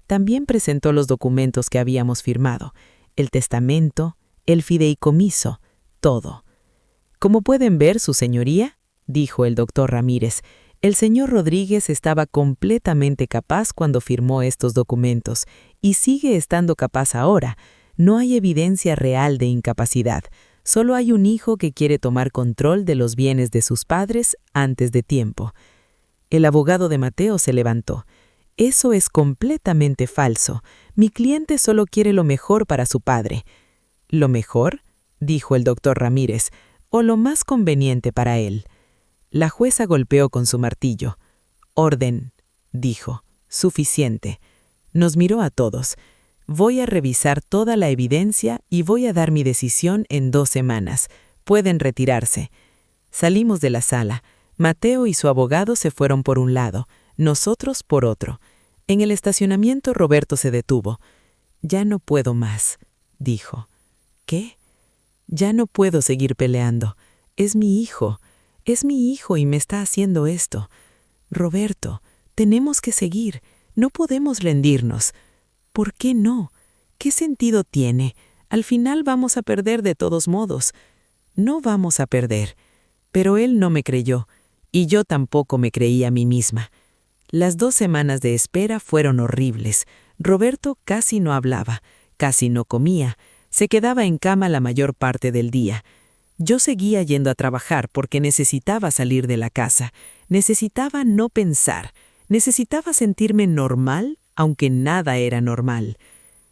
También presentó los documentos que habíamos firmado, el testamento, el fideicomiso, todo. «Como pueden ver, su señoría», dijo el doctor Ramírez, «el señor Rodríguez estaba completamente capaz cuando firmó estos documentos y sigue estando capaz ahora. No hay evidencia real de incapacidad. Solo hay un hijo que quiere tomar control de los bienes de sus padres antes de tiempo». El abogado de Mateo se levantó. «Eso es completamente falso. Mi cliente solo quiere lo mejor para su padre». «¿Lo mejor?», dijo el doctor Ramírez, «o lo más conveniente para él». La jueza golpeó con su martillo. «Orden», dijo. «Suficiente». Nos miró a todos. «Voy a revisar toda la evidencia y voy a dar mi decisión en 2 semanas. Pueden retirarse». Salimos de la sala. Mateo y su abogado se fueron por un lado, nosotros por otro. En el estacionamiento Roberto se detuvo. «Ya no puedo más», dijo. «¿Qué?». Ya no puedo seguir peleando. Es mi hijo y me está haciendo esto. Roberto, tenemos que seguir, no podemos rendirnos. ¿Por qué no? ¿Qué sentido tiene? Al final vamos a perder de todos modos. No vamos a perder. Pero él no me creyó, y yo tampoco me creí a mí misma. Las 2 semanas de espera fueron horribles. Roberto casi no hablaba, casi no comía, se quedaba en cama la mayor parte del día. Yo seguía yendo a trabajar porque necesitaba salir de la casa, necesitaba no pensar, necesitaba sentirme normal, aunque nada era normal.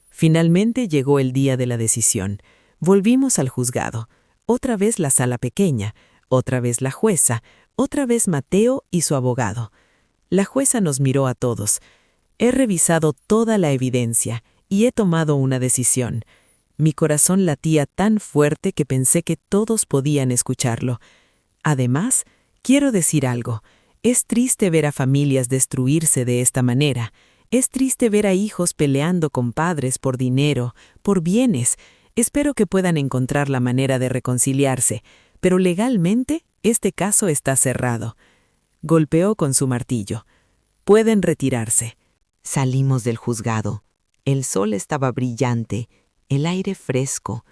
Finalmente llegó el día de la decisión. Volvimos al juzgado. Otra vez la sala pequeña, otra vez la jueza, otra vez Mateo y su abogado. La jueza nos miró a todos. He revisado toda la evidencia y he tomado una decisión. Mi corazón latía tan fuerte que pensé que todos podían escucharlo. Además, quiero decir algo. Es triste ver a familias destruirse de esta manera. Es triste ver a hijos peleando con padres por dinero, por bienes. Espero que puedan encontrar la manera de reconciliarse, pero legalmente este caso está cerrado. Golpeó con su martillo. Pueden retirarse. Salimos del juzgado. El sol estaba brillante, el aire fresco.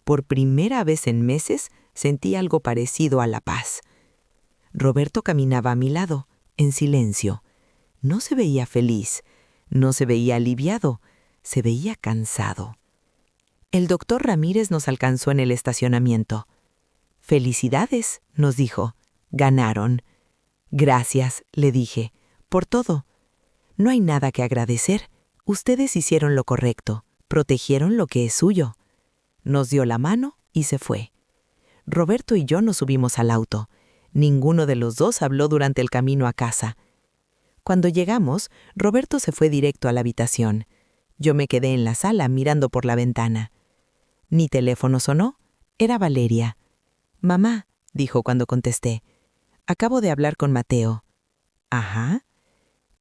Por primera vez en meses sentí algo parecido a la paz. Roberto caminaba a mi lado, en silencio. No se veía feliz, no se veía aliviado, se veía cansado. El doctor Ramírez nos alcanzó en el estacionamiento. «Felicidades», nos dijo. «Ganaron». «Gracias», le dije, «por todo». «No hay nada que agradecer. Ustedes hicieron lo correcto, protegieron lo que es suyo». Nos dio la mano y se fue. Roberto y yo nos subimos al auto. Ninguno de los dos habló durante el camino a casa. Cuando llegamos, Roberto se fue directo a la habitación. Yo me quedé en la sala mirando por la ventana. Ni teléfono sonó. Era Valeria. «Mamá», dijo cuando contesté, «acabo de hablar con Mateo». «Ajá».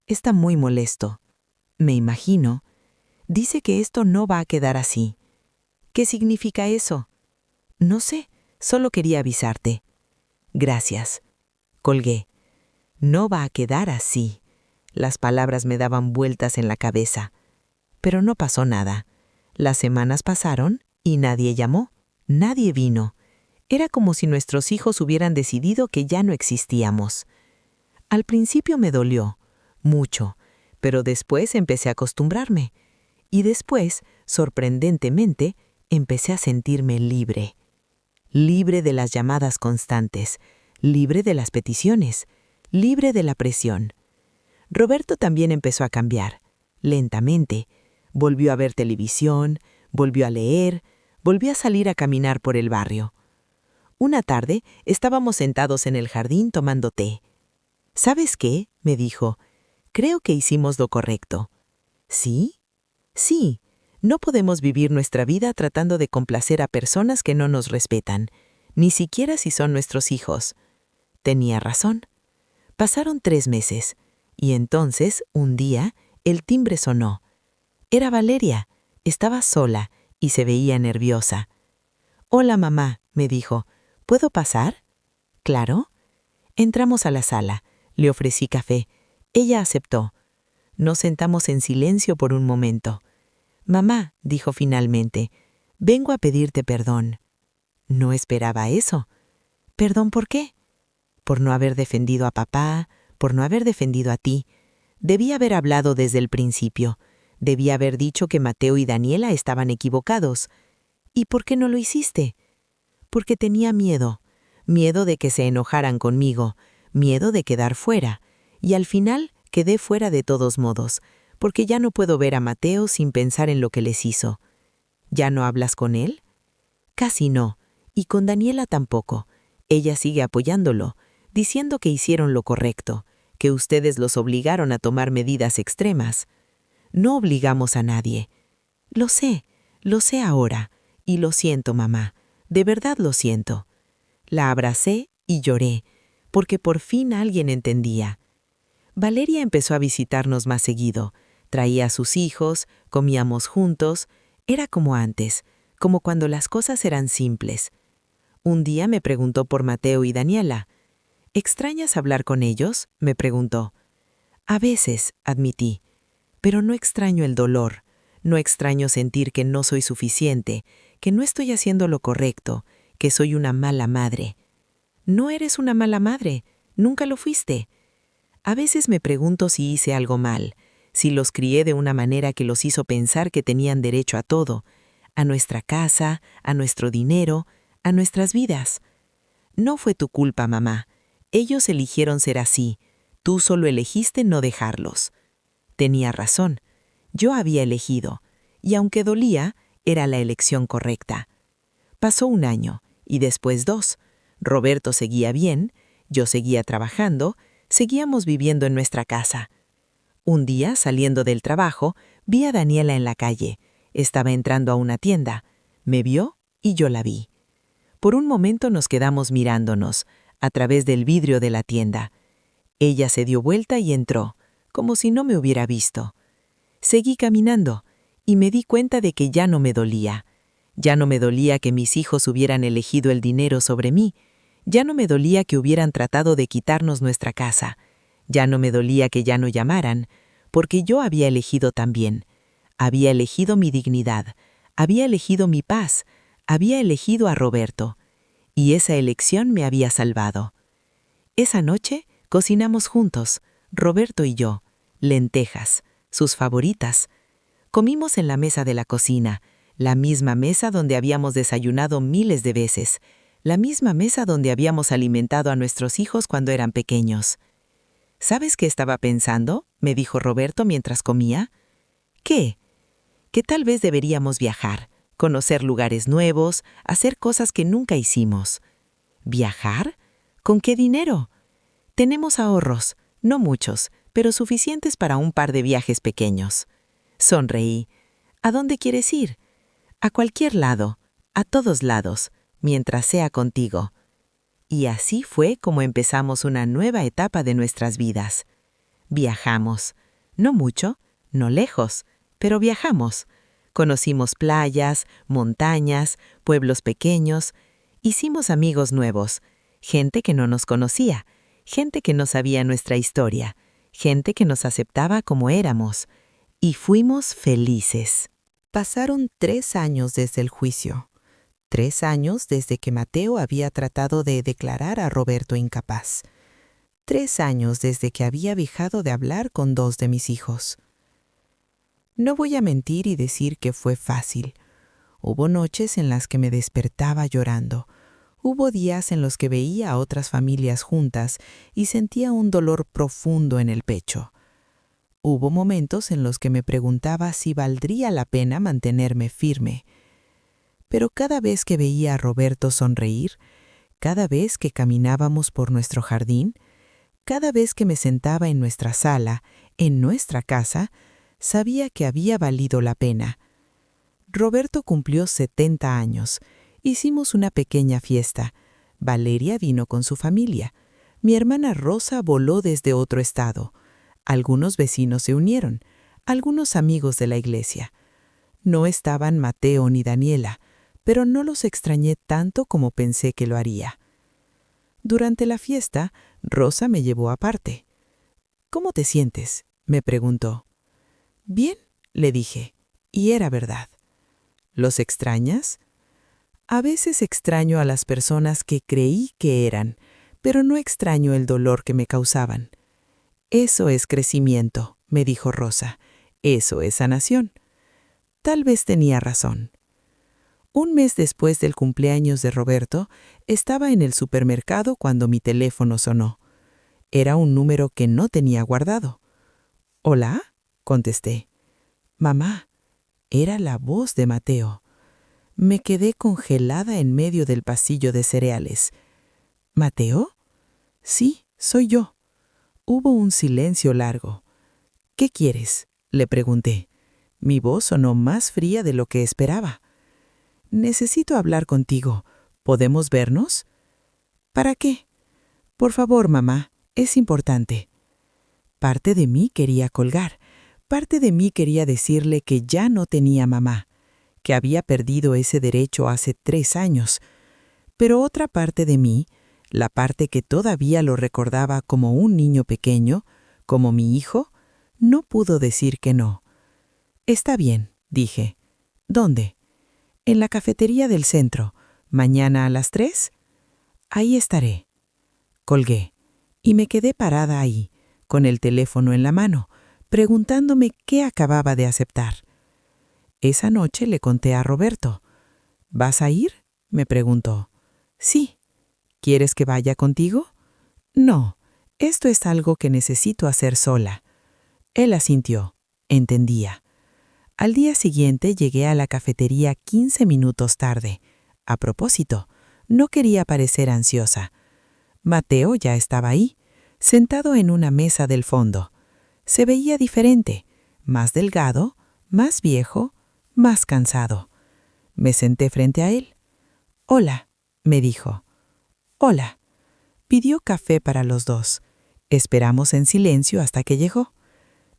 «Está muy molesto». «Me imagino». «Dice que esto no va a quedar así». «¿Qué significa eso?» «No sé, solo quería avisarte». «Gracias». Colgué. «No va a quedar así». Las palabras me daban vueltas en la cabeza. Pero no pasó nada. Las semanas pasaron y nadie llamó, nadie vino. Era como si nuestros hijos hubieran decidido que ya no existíamos. Al principio me dolió, mucho, pero después empecé a acostumbrarme. Y después, sorprendentemente, empecé a sentirme libre. Libre de las llamadas constantes, libre de las peticiones, libre de la presión. Roberto también empezó a cambiar, lentamente. Volvió a ver televisión, volvió a leer, volvió a salir a caminar por el barrio. Una tarde estábamos sentados en el jardín tomando té. «¿Sabes qué?», me dijo. «Creo que hicimos lo correcto». ¿Sí? Sí. No podemos vivir nuestra vida tratando de complacer a personas que no nos respetan, ni siquiera si son nuestros hijos. Tenía razón. Pasaron 3 meses, y entonces, un día, el timbre sonó. Era Valeria. Estaba sola y se veía nerviosa. «Hola, mamá», me dijo. «¿Puedo pasar?» «Claro». Entramos a la sala. Le ofrecí café. Ella aceptó. Nos sentamos en silencio por un momento. «Mamá», dijo finalmente, «vengo a pedirte perdón». No esperaba eso. «¿Perdón por qué?» «Por no haber defendido a papá, por no haber defendido a ti. Debí haber hablado desde el principio. Debí haber dicho que Mateo y Daniela estaban equivocados. ¿Y por qué no lo hiciste?» «Porque tenía miedo. Miedo de que se enojaran conmigo, miedo de quedar fuera. Y al final quedé fuera de todos modos, porque ya no puedo ver a Mateo sin pensar en lo que les hizo». «¿Ya no hablas con él?» «Casi no. Y con Daniela tampoco. Ella sigue apoyándolo, diciendo que hicieron lo correcto, que ustedes los obligaron a tomar medidas extremas». «No obligamos a nadie». Lo sé ahora. Y lo siento, mamá. De verdad lo siento». La abracé y lloré, porque por fin alguien entendía. Valeria empezó a visitarnos más seguido. Traía a sus hijos, comíamos juntos. Era como antes, como cuando las cosas eran simples. Un día me preguntó por Mateo y Daniela. ¿Extrañas hablar con ellos?, me preguntó. A veces, admití, pero no extraño el dolor, no extraño sentir que no soy suficiente, que no estoy haciendo lo correcto, que soy una mala madre. No eres una mala madre, nunca lo fuiste. A veces me pregunto si hice algo mal, si los crié de una manera que los hizo pensar que tenían derecho a todo, a nuestra casa, a nuestro dinero, a nuestras vidas. No fue tu culpa, mamá. Ellos eligieron ser así. Tú solo elegiste no dejarlos. Tenía razón. Yo había elegido, y aunque dolía, era la elección correcta. Pasó un año, y después 2. Roberto seguía bien, yo seguía trabajando, seguíamos viviendo en nuestra casa. Un día, saliendo del trabajo, vi a Daniela en la calle. Estaba entrando a una tienda. Me vio y yo la vi. Por un momento nos quedamos mirándonos, a través del vidrio de la tienda. Ella se dio vuelta y entró, como si no me hubiera visto. Seguí caminando, y me di cuenta de que ya no me dolía. Ya no me dolía que mis hijos hubieran elegido el dinero sobre mí. Ya no me dolía que hubieran tratado de quitarnos nuestra casa. Ya no me dolía que ya no llamaran, porque yo había elegido también. Había elegido mi dignidad, había elegido mi paz, había elegido a Roberto. Y esa elección me había salvado. Esa noche cocinamos juntos, Roberto y yo, lentejas, sus favoritas. Comimos en la mesa de la cocina, la misma mesa donde habíamos desayunado miles de veces, la misma mesa donde habíamos alimentado a nuestros hijos cuando eran pequeños. ¿Sabes qué estaba pensando?, me dijo Roberto mientras comía. ¿Qué? Que tal vez deberíamos viajar, conocer lugares nuevos, hacer cosas que nunca hicimos. ¿Viajar? ¿Con qué dinero? Tenemos ahorros, no muchos, pero suficientes para un par de viajes pequeños. Sonreí. ¿A dónde quieres ir? A cualquier lado, a todos lados, mientras sea contigo. Y así fue como empezamos una nueva etapa de nuestras vidas. Viajamos. No mucho, no lejos, pero viajamos. Conocimos playas, montañas, pueblos pequeños. Hicimos amigos nuevos, gente que no nos conocía, gente que no sabía nuestra historia, gente que nos aceptaba como éramos. Y fuimos felices. Pasaron 3 años desde el juicio. 3 años desde que Mateo había tratado de declarar a Roberto incapaz. 3 años desde que había dejado de hablar con 2 de mis hijos. No voy a mentir y decir que fue fácil. Hubo noches en las que me despertaba llorando. Hubo días en los que veía a otras familias juntas y sentía un dolor profundo en el pecho. Hubo momentos en los que me preguntaba si valdría la pena mantenerme firme. Pero cada vez que veía a Roberto sonreír, cada vez que caminábamos por nuestro jardín, cada vez que me sentaba en nuestra sala, en nuestra casa, sabía que había valido la pena. Roberto cumplió 70 años. Hicimos una pequeña fiesta. Valeria vino con su familia. Mi hermana Rosa voló desde otro estado. Algunos vecinos se unieron, algunos amigos de la iglesia. No estaban Mateo ni Daniela, pero no los extrañé tanto como pensé que lo haría. Durante la fiesta, Rosa me llevó aparte. ¿Cómo te sientes?, me preguntó. Bien, le dije, y era verdad. ¿Los extrañas? A veces extraño a las personas que creí que eran, pero no extraño el dolor que me causaban. Eso es crecimiento, me dijo Rosa. Eso es sanación. Tal vez tenía razón. Un mes después del cumpleaños de Roberto, estaba en el supermercado cuando mi teléfono sonó. Era un número que no tenía guardado. «¿Hola?», contesté. «Mamá», era la voz de Mateo. Me quedé congelada en medio del pasillo de cereales. «¿Mateo?» «Sí, soy yo». Hubo un silencio largo. «¿Qué quieres?», le pregunté. Mi voz sonó más fría de lo que esperaba. «Necesito hablar contigo. ¿Podemos vernos?» «¿Para qué?» «Por favor, mamá, es importante». Parte de mí quería colgar. Parte de mí quería decirle que ya no tenía mamá, que había perdido ese derecho hace 3 años. Pero otra parte de mí, la parte que todavía lo recordaba como un niño pequeño, como mi hijo, no pudo decir que no. «Está bien», dije. «¿Dónde?» «En la cafetería del centro. ¿Mañana a las 3? «Ahí estaré». Colgué, y me quedé parada ahí, con el teléfono en la mano, preguntándome qué acababa de aceptar. Esa noche le conté a Roberto. «¿Vas a ir?», me preguntó. «Sí». «¿Quieres que vaya contigo?» «No, esto es algo que necesito hacer sola». Él asintió. Entendía. Al día siguiente llegué a la cafetería 15 minutos tarde. A propósito, no quería parecer ansiosa. Mateo ya estaba ahí, sentado en una mesa del fondo. Se veía diferente, más delgado, más viejo, más cansado. Me senté frente a él. «Hola», me dijo. «Hola». Pidió café para los dos. Esperamos en silencio hasta que llegó.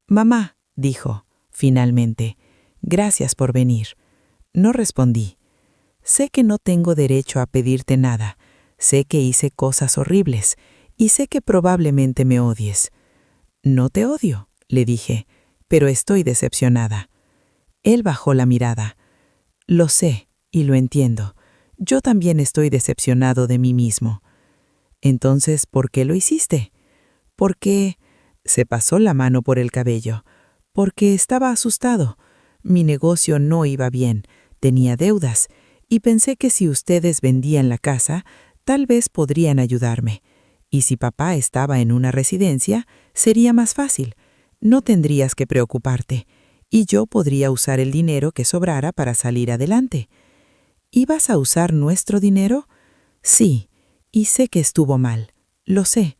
«Mamá», dijo, finalmente, «gracias por venir». No respondí. Sé que no tengo derecho a pedirte nada. Sé que hice cosas horribles y sé que probablemente me odies. «No te odio», le dije, «pero estoy decepcionada». Él bajó la mirada. «Lo sé y lo entiendo. Yo también estoy decepcionado de mí mismo». «Entonces, ¿por qué lo hiciste?» «Porque…» Se pasó la mano por el cabello. «Porque estaba asustado. Mi negocio no iba bien, tenía deudas, y pensé que si ustedes vendían la casa, tal vez podrían ayudarme. Y si papá estaba en una residencia, sería más fácil. No tendrías que preocuparte, y yo podría usar el dinero que sobrara para salir adelante». «¿Ibas a usar nuestro dinero?» «Sí, y sé que estuvo mal. Lo sé,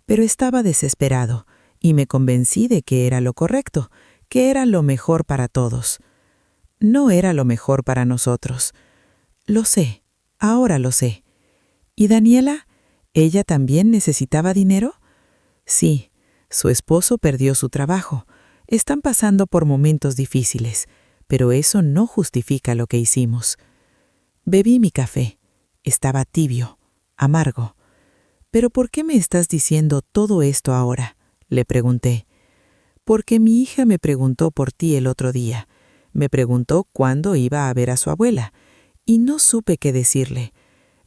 pero estaba desesperado, y me convencí de que era lo correcto, que era lo mejor para todos». «No era lo mejor para nosotros». «Lo sé, ahora lo sé». «¿Y Daniela? ¿Ella también necesitaba dinero?» «Sí, su esposo perdió su trabajo. Están pasando por momentos difíciles, pero eso no justifica lo que hicimos». Bebí mi café. Estaba tibio, amargo. «¿Pero por qué me estás diciendo todo esto ahora?», le pregunté. «Porque mi hija me preguntó por ti el otro día. Me preguntó cuándo iba a ver a su abuela, y no supe qué decirle.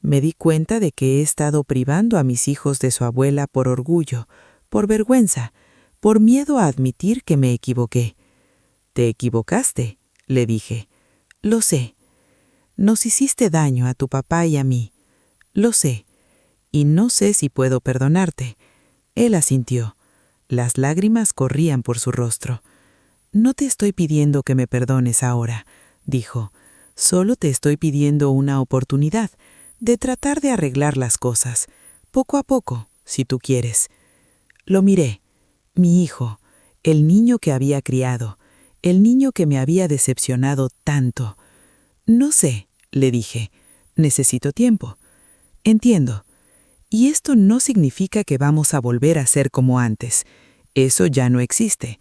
Me di cuenta de que he estado privando a mis hijos de su abuela por orgullo, por vergüenza, por miedo a admitir que me equivoqué». «¿Te equivocaste?», le dije. «Lo sé. Nos hiciste daño a tu papá y a mí. Lo sé. Y no sé si puedo perdonarte». Él asintió. Las lágrimas corrían por su rostro. «No te estoy pidiendo que me perdones ahora», dijo. «Solo te estoy pidiendo una oportunidad de tratar de arreglar las cosas, poco a poco, si tú quieres». Lo miré. Mi hijo, el niño que había criado, el niño que me había decepcionado tanto. «No sé», le dije. «Necesito tiempo». «Entiendo. Y esto no significa que vamos a volver a ser como antes. Eso ya no existe.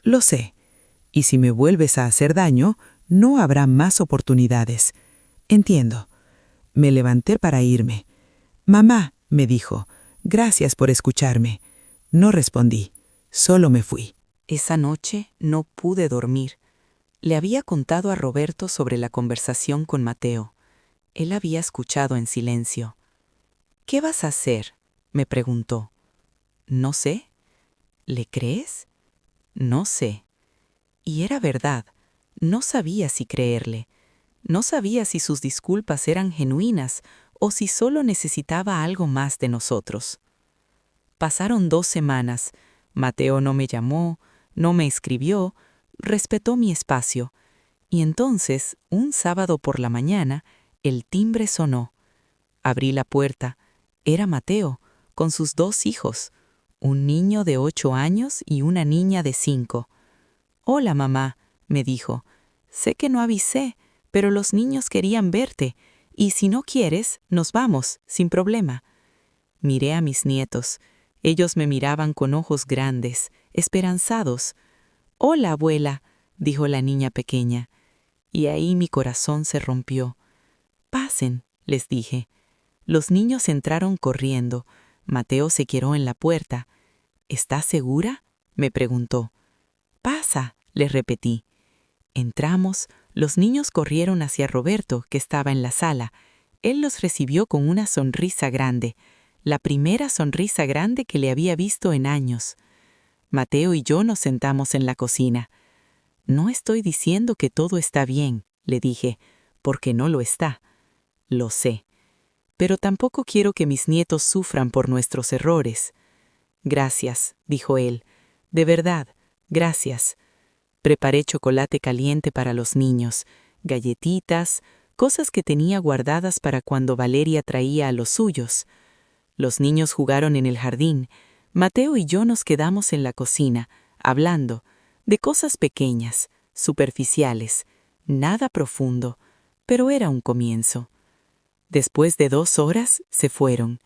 Lo sé. Y si me vuelves a hacer daño, no habrá más oportunidades. Entiendo». Me levanté para irme. «Mamá», me dijo, «gracias por escucharme». No respondí. Solo me fui. Esa noche no pude dormir. Le había contado a Roberto sobre la conversación con Mateo. Él había escuchado en silencio. «¿Qué vas a hacer?», me preguntó. «No sé». «¿Le crees?». «No sé». Y era verdad. No sabía si creerle. No sabía si sus disculpas eran genuinas o si solo necesitaba algo más de nosotros. Pasaron 2 semanas. Mateo no me llamó, no me escribió, respetó mi espacio. Y entonces, un sábado por la mañana, el timbre sonó. Abrí la puerta. Era Mateo, con sus 2 hijos, un niño de 8 años y una niña de 5. «Hola, mamá», me dijo. «Sé que no avisé, pero los niños querían verte, y si no quieres, nos vamos, sin problema». Miré a mis nietos. Ellos me miraban con ojos grandes, esperanzados. «Hola, abuela», dijo la niña pequeña. Y ahí mi corazón se rompió. «Pasen», les dije. Los niños entraron corriendo. Mateo se quedó en la puerta. «¿Estás segura?», me preguntó. «Pasa», les repetí. Entramos, los niños corrieron hacia Roberto, que estaba en la sala. Él los recibió con una sonrisa grande, la primera sonrisa grande que le había visto en años. Mateo y yo nos sentamos en la cocina. «No estoy diciendo que todo está bien», le dije, «porque no lo está. Lo sé. Pero tampoco quiero que mis nietos sufran por nuestros errores». «Gracias», dijo él. «De verdad, gracias». Preparé chocolate caliente para los niños, galletitas, cosas que tenía guardadas para cuando Valeria traía a los suyos. Los niños jugaron en el jardín. Mateo y yo nos quedamos en la cocina, hablando de cosas pequeñas, superficiales, nada profundo, pero era un comienzo. Después de 2 horas se fueron.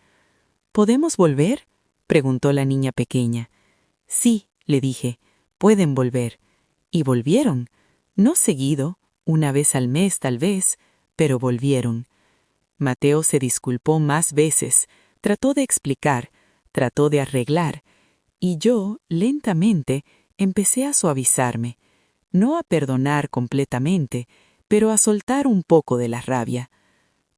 «¿Podemos volver?», preguntó la niña pequeña. «Sí», le dije, «pueden volver». Y volvieron. No seguido, una vez al mes tal vez, pero volvieron. Mateo se disculpó más veces, trató de explicar, trató de arreglar, y yo, lentamente, empecé a suavizarme, no a perdonar completamente, pero a soltar un poco de la rabia.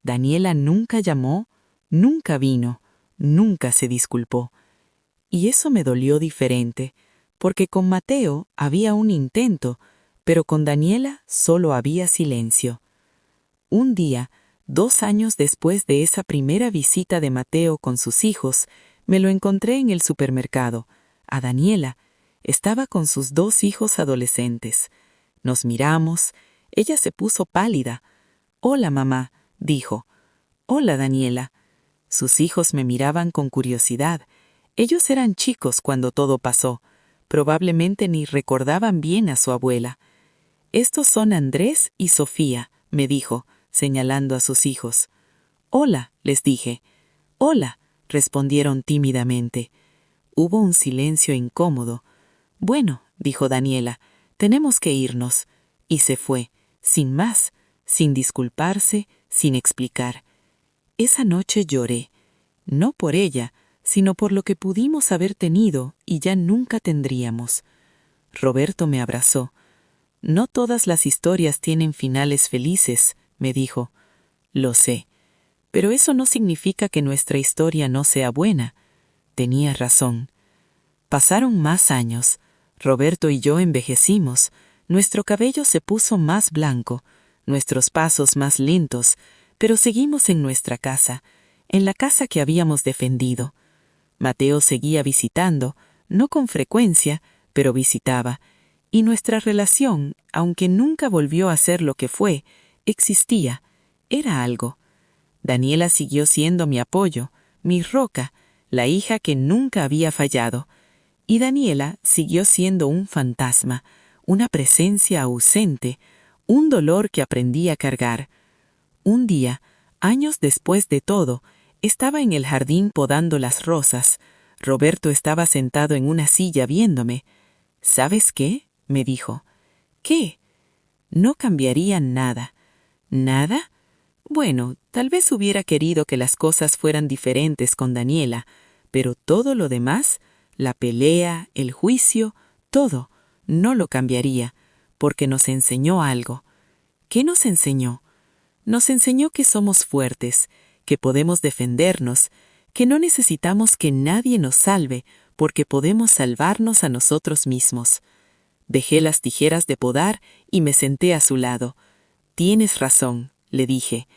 Daniela nunca llamó, nunca vino, nunca se disculpó. Y eso me dolió diferente, porque con Mateo había un intento, pero con Daniela solo había silencio. Un día, 2 años después de esa primera visita de Mateo con sus hijos, me lo encontré en el supermercado. A Daniela. Estaba con sus 2 hijos adolescentes. Nos miramos. Ella se puso pálida. «Hola, mamá», dijo. «Hola, Daniela». Sus hijos me miraban con curiosidad. Ellos eran chicos cuando todo pasó. Probablemente ni recordaban bien a su abuela. «Estos son Andrés y Sofía», me dijo, señalando a sus hijos. «Hola», les dije. «Hola», respondieron tímidamente. Hubo un silencio incómodo. «Bueno», dijo Daniela, «tenemos que irnos». Y se fue, sin más, sin disculparse, sin explicar. Esa noche lloré, no por ella, sino por lo que pudimos haber tenido y ya nunca tendríamos. Roberto me abrazó. «No todas las historias tienen finales felices», me dijo. «Lo sé, pero eso no significa que nuestra historia no sea buena». Tenía razón. Pasaron más años. Roberto y yo envejecimos. Nuestro cabello se puso más blanco, nuestros pasos más lentos, pero seguimos en nuestra casa, en la casa que habíamos defendido. Mateo seguía visitando, no con frecuencia, pero visitaba, y nuestra relación, aunque nunca volvió a ser lo que fue, existía, era algo. Daniela siguió siendo mi apoyo, mi roca, la hija que nunca había fallado, y Daniela siguió siendo un fantasma, una presencia ausente, un dolor que aprendí a cargar. Un día, años después de todo, estaba en el jardín podando las rosas. Roberto estaba sentado en una silla viéndome. «¿Sabes qué?», me dijo. «¿Qué?». «No cambiaría nada». «¿Nada?». Bueno, tal vez hubiera querido que las cosas fueran diferentes con Daniela, pero todo lo demás, la pelea, el juicio, todo, no lo cambiaría, porque nos enseñó algo. ¿Qué nos enseñó? Nos enseñó que somos fuertes, que podemos defendernos, que no necesitamos que nadie nos salve porque podemos salvarnos a nosotros mismos. Dejé las tijeras de podar y me senté a su lado. «Tienes razón», le dije.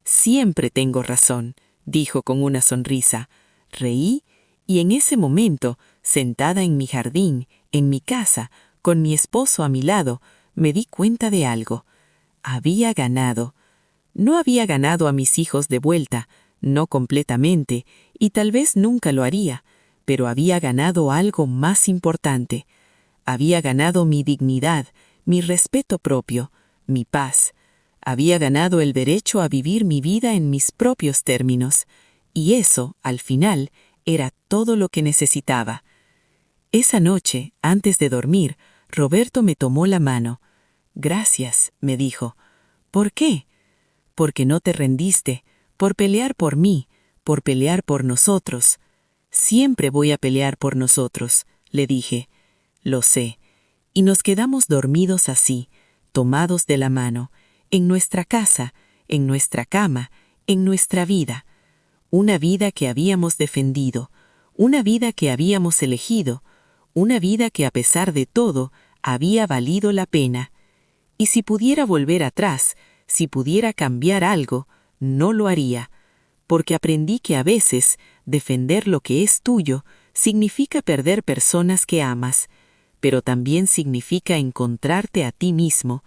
«Siempre tengo razón», dijo con una sonrisa. Reí y en ese momento, sentada en mi jardín, en mi casa, con mi esposo a mi lado, me di cuenta de algo. Había ganado. No había ganado a mis hijos de vuelta, no completamente, y tal vez nunca lo haría, pero había ganado algo más importante. Había ganado mi dignidad, mi respeto propio, mi paz. Había ganado el derecho a vivir mi vida en mis propios términos, y eso, al final, era todo lo que necesitaba. Esa noche, antes de dormir, Roberto me tomó la mano. «Gracias», me dijo. ¿Por qué? Porque no te rendiste, por pelear por mí, por pelear por nosotros. Siempre voy a pelear por nosotros, le dije. Lo sé. Y nos quedamos dormidos así, tomados de la mano, en nuestra casa, en nuestra cama, en nuestra vida. Una vida que habíamos defendido, una vida que habíamos elegido, una vida que a pesar de todo había valido la pena. Y si pudiera volver atrás, si pudiera cambiar algo, no lo haría, porque aprendí que a veces defender lo que es tuyo significa perder personas que amas, pero también significa encontrarte a ti mismo,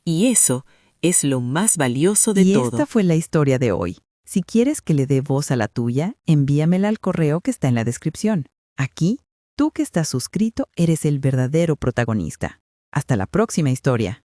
y eso es lo más valioso de todo. Y esta fue la historia de hoy. Si quieres que le dé voz a la tuya, envíamela al correo que está en la descripción. Aquí, tú que estás suscrito eres el verdadero protagonista. Hasta la próxima historia.